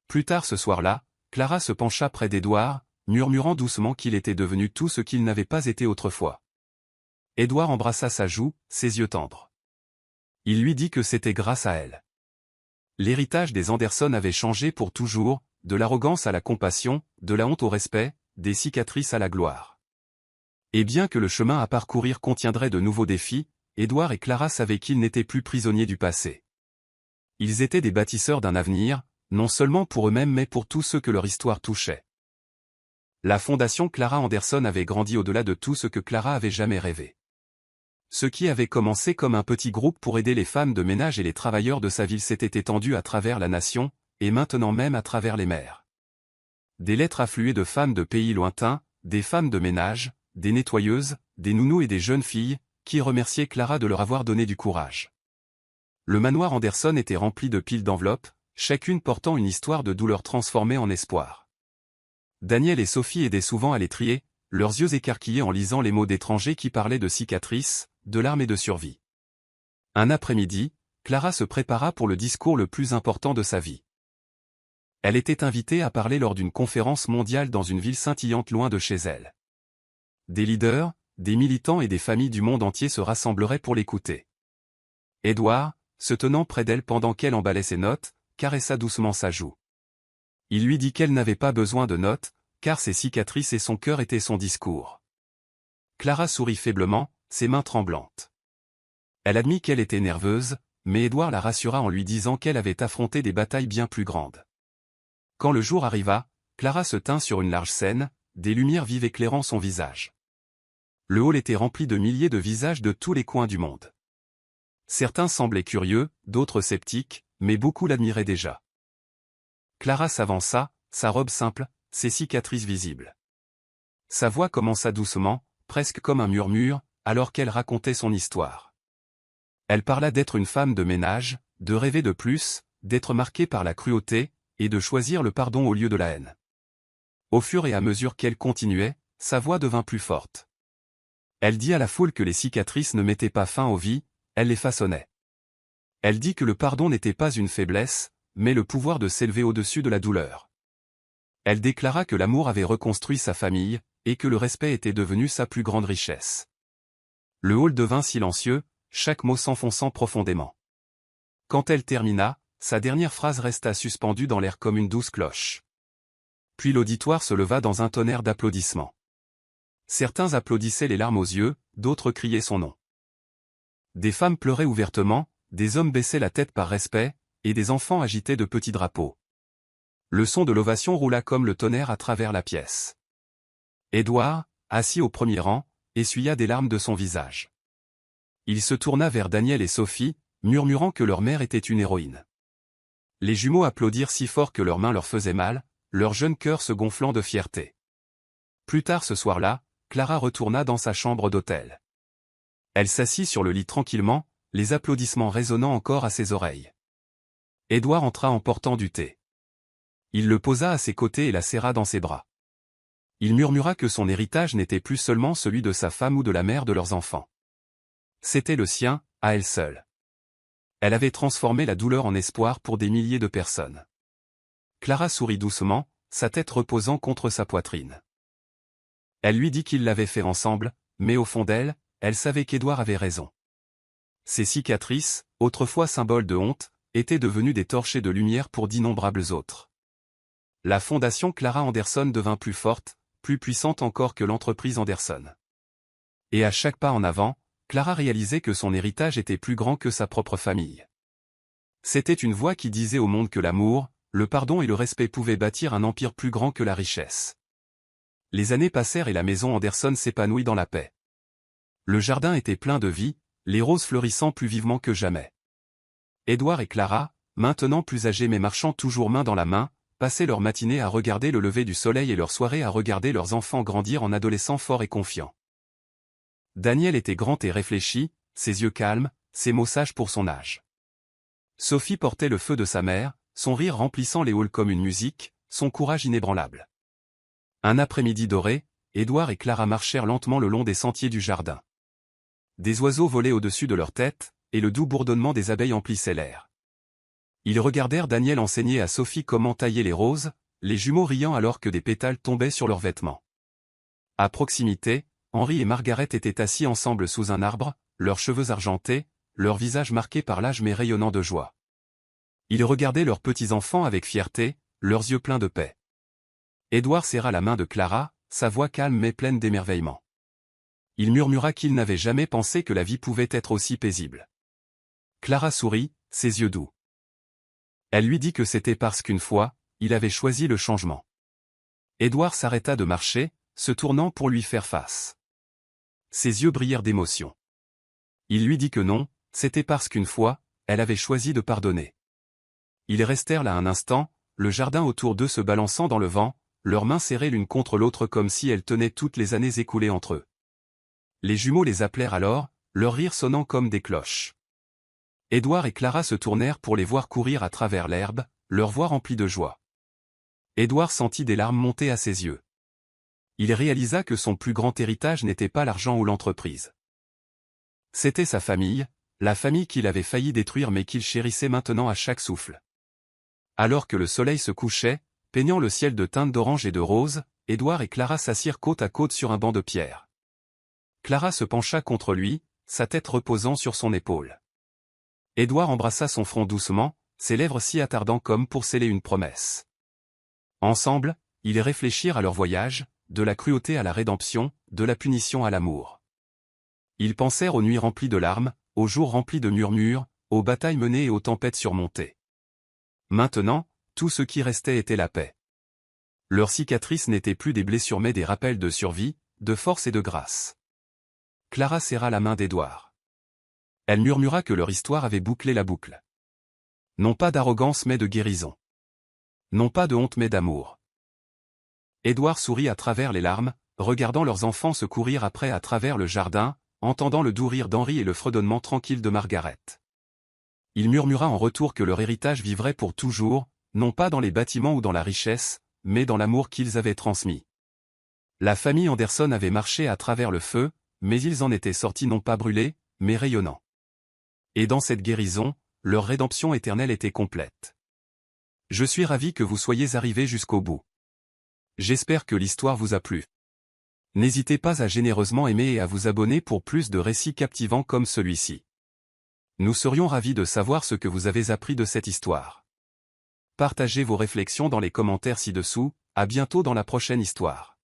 Plus tard ce soir-là, Clara se pencha près d'Édouard, murmurant doucement qu'il était devenu tout ce qu'il n'avait pas été autrefois. Édouard embrassa sa joue, ses yeux tendres. Il lui dit que c'était grâce à elle. L'héritage des Anderson avait changé pour toujours, de l'arrogance à la compassion, de la honte au respect, des cicatrices à la gloire. Et bien que le chemin à parcourir contiendrait de nouveaux défis, Édouard et Clara savaient qu'ils n'étaient plus prisonniers du passé. Ils étaient des bâtisseurs d'un avenir, non seulement pour eux-mêmes mais pour tous ceux que leur histoire touchait. La fondation Clara Anderson avait grandi au-delà de tout ce que Clara avait jamais rêvé. Ce qui avait commencé comme un petit groupe pour aider les femmes de ménage et les travailleurs de sa ville s'était étendu à travers la nation, et maintenant même à travers les mers. Des lettres affluaient de femmes de pays lointains, des femmes de ménage, des nettoyeuses, des nounous et des jeunes filles, qui remerciaient Clara de leur avoir donné du courage. Le manoir Anderson était rempli de piles d'enveloppes, chacune portant une histoire de douleur transformée en espoir. Daniel et Sophie aidaient souvent à les trier, leurs yeux écarquillés en lisant les mots d'étrangers qui parlaient de cicatrices, de larmes et de survie. Un après-midi, Clara se prépara pour le discours le plus important de sa vie. Elle était invitée à parler lors d'une conférence mondiale dans une ville scintillante loin de chez elle. Des leaders, des militants et des familles du monde entier se rassembleraient pour l'écouter. Édouard, se tenant près d'elle pendant qu'elle emballait ses notes, caressa doucement sa joue. Il lui dit qu'elle n'avait pas besoin de notes, car ses cicatrices et son cœur étaient son discours. Clara sourit faiblement, ses mains tremblantes. Elle admit qu'elle était nerveuse, mais Édouard la rassura en lui disant qu'elle avait affronté des batailles bien plus grandes. Quand le jour arriva, Clara se tint sur une large scène, des lumières vives éclairant son visage. Le hall était rempli de milliers de visages de tous les coins du monde. Certains semblaient curieux, d'autres sceptiques, mais beaucoup l'admiraient déjà. Clara s'avança, sa robe simple, ses cicatrices visibles. Sa voix commença doucement, presque comme un murmure, alors qu'elle racontait son histoire. Elle parla d'être une femme de ménage, de rêver de plus, d'être marquée par la cruauté, et de choisir le pardon au lieu de la haine. Au fur et à mesure qu'elle continuait, sa voix devint plus forte. Elle dit à la foule que les cicatrices ne mettaient pas fin aux vies, elles les façonnaient. Elle dit que le pardon n'était pas une faiblesse, mais le pouvoir de s'élever au-dessus de la douleur. Elle déclara que l'amour avait reconstruit sa famille, et que le respect était devenu sa plus grande richesse. Le hall devint silencieux, chaque mot s'enfonçant profondément. Quand elle termina, sa dernière phrase resta suspendue dans l'air comme une douce cloche. Puis l'auditoire se leva dans un tonnerre d'applaudissements. Certains applaudissaient les larmes aux yeux, d'autres criaient son nom. Des femmes pleuraient ouvertement, des hommes baissaient la tête par respect, et des enfants agitaient de petits drapeaux. Le son de l'ovation roula comme le tonnerre à travers la pièce. Édouard, assis au premier rang, essuya des larmes de son visage. Il se tourna vers Daniel et Sophie, murmurant que leur mère était une héroïne. Les jumeaux applaudirent si fort que leurs mains leur faisaient mal, leur jeune cœur se gonflant de fierté. Plus tard ce soir-là, Clara retourna dans sa chambre d'hôtel. Elle s'assit sur le lit tranquillement, les applaudissements résonnant encore à ses oreilles. Édouard entra en portant du thé. Il le posa à ses côtés et la serra dans ses bras. Il murmura que son héritage n'était plus seulement celui de sa femme ou de la mère de leurs enfants. C'était le sien, à elle seule. Elle avait transformé la douleur en espoir pour des milliers de personnes. Clara sourit doucement, sa tête reposant contre sa poitrine. Elle lui dit qu'ils l'avaient fait ensemble, mais au fond d'elle, elle savait qu'Édouard avait raison. Ses cicatrices, autrefois symboles de honte, étaient devenues des torchers de lumière pour d'innombrables autres. La fondation Clara Anderson devint plus forte, plus puissante encore que l'entreprise Anderson. Et à chaque pas en avant, Clara réalisait que son héritage était plus grand que sa propre famille. C'était une voix qui disait au monde que l'amour, le pardon et le respect pouvaient bâtir un empire plus grand que la richesse. Les années passèrent et la maison Anderson s'épanouit dans la paix. Le jardin était plein de vie, les roses fleurissant plus vivement que jamais. Édouard et Clara, maintenant plus âgés mais marchant toujours main dans la main, passaient leur matinée à regarder le lever du soleil et leur soirée à regarder leurs enfants grandir en adolescents forts et confiants. Daniel était grand et réfléchi, ses yeux calmes, ses mots sages pour son âge. Sophie portait le feu de sa mère, son rire remplissant les halls comme une musique, son courage inébranlable. Un après-midi doré, Édouard et Clara marchèrent lentement le long des sentiers du jardin. Des oiseaux volaient au-dessus de leur tête, et le doux bourdonnement des abeilles emplissait l'air. Ils regardèrent Daniel enseigner à Sophie comment tailler les roses, les jumeaux riant alors que des pétales tombaient sur leurs vêtements. À proximité, Henri et Margaret étaient assis ensemble sous un arbre, leurs cheveux argentés, leurs visages marqués par l'âge mais rayonnants de joie. Ils regardaient leurs petits-enfants avec fierté, leurs yeux pleins de paix. Édouard serra la main de Clara, sa voix calme mais pleine d'émerveillement. Il murmura qu'il n'avait jamais pensé que la vie pouvait être aussi paisible. Clara sourit, ses yeux doux. Elle lui dit que c'était parce qu'une fois, il avait choisi le changement. Édouard s'arrêta de marcher, se tournant pour lui faire face. Ses yeux brillèrent d'émotion. Il lui dit que non, c'était parce qu'une fois, elle avait choisi de pardonner. Ils restèrent là un instant, le jardin autour d'eux se balançant dans le vent, leurs mains serrées l'une contre l'autre comme si elles tenaient toutes les années écoulées entre eux. Les jumeaux les appelèrent alors, leur rire sonnant comme des cloches. Édouard et Clara se tournèrent pour les voir courir à travers l'herbe, leur voix remplie de joie. Édouard sentit des larmes monter à ses yeux. Il réalisa que son plus grand héritage n'était pas l'argent ou l'entreprise. C'était sa famille, la famille qu'il avait failli détruire mais qu'il chérissait maintenant à chaque souffle. Alors que le soleil se couchait, peignant le ciel de teintes d'orange et de rose, Édouard et Clara s'assirent côte à côte sur un banc de pierre. Clara se pencha contre lui, sa tête reposant sur son épaule. Édouard embrassa son front doucement, ses lèvres s'y attardant comme pour sceller une promesse. Ensemble, ils réfléchirent à leur voyage, de la cruauté à la rédemption, de la punition à l'amour. Ils pensèrent aux nuits remplies de larmes, aux jours remplis de murmures, aux batailles menées et aux tempêtes surmontées. Maintenant, tout ce qui restait était la paix. Leurs cicatrices n'étaient plus des blessures mais des rappels de survie, de force et de grâce. Clara serra la main d'Édouard. Elle murmura que leur histoire avait bouclé la boucle. Non pas d'arrogance mais de guérison. Non pas de honte mais d'amour. Édouard sourit à travers les larmes, regardant leurs enfants se courir après à travers le jardin, entendant le doux rire d'Henri et le fredonnement tranquille de Margaret. Il murmura en retour que leur héritage vivrait pour toujours, non pas dans les bâtiments ou dans la richesse, mais dans l'amour qu'ils avaient transmis. La famille Anderson avait marché à travers le feu, mais ils en étaient sortis non pas brûlés, mais rayonnants. Et dans cette guérison, leur rédemption éternelle était complète. Je suis ravi que vous soyez arrivés jusqu'au bout. J'espère que l'histoire vous a plu. N'hésitez pas à généreusement aimer et à vous abonner pour plus de récits captivants comme celui-ci. Nous serions ravis de savoir ce que vous avez appris de cette histoire. Partagez vos réflexions dans les commentaires ci-dessous, à bientôt dans la prochaine histoire.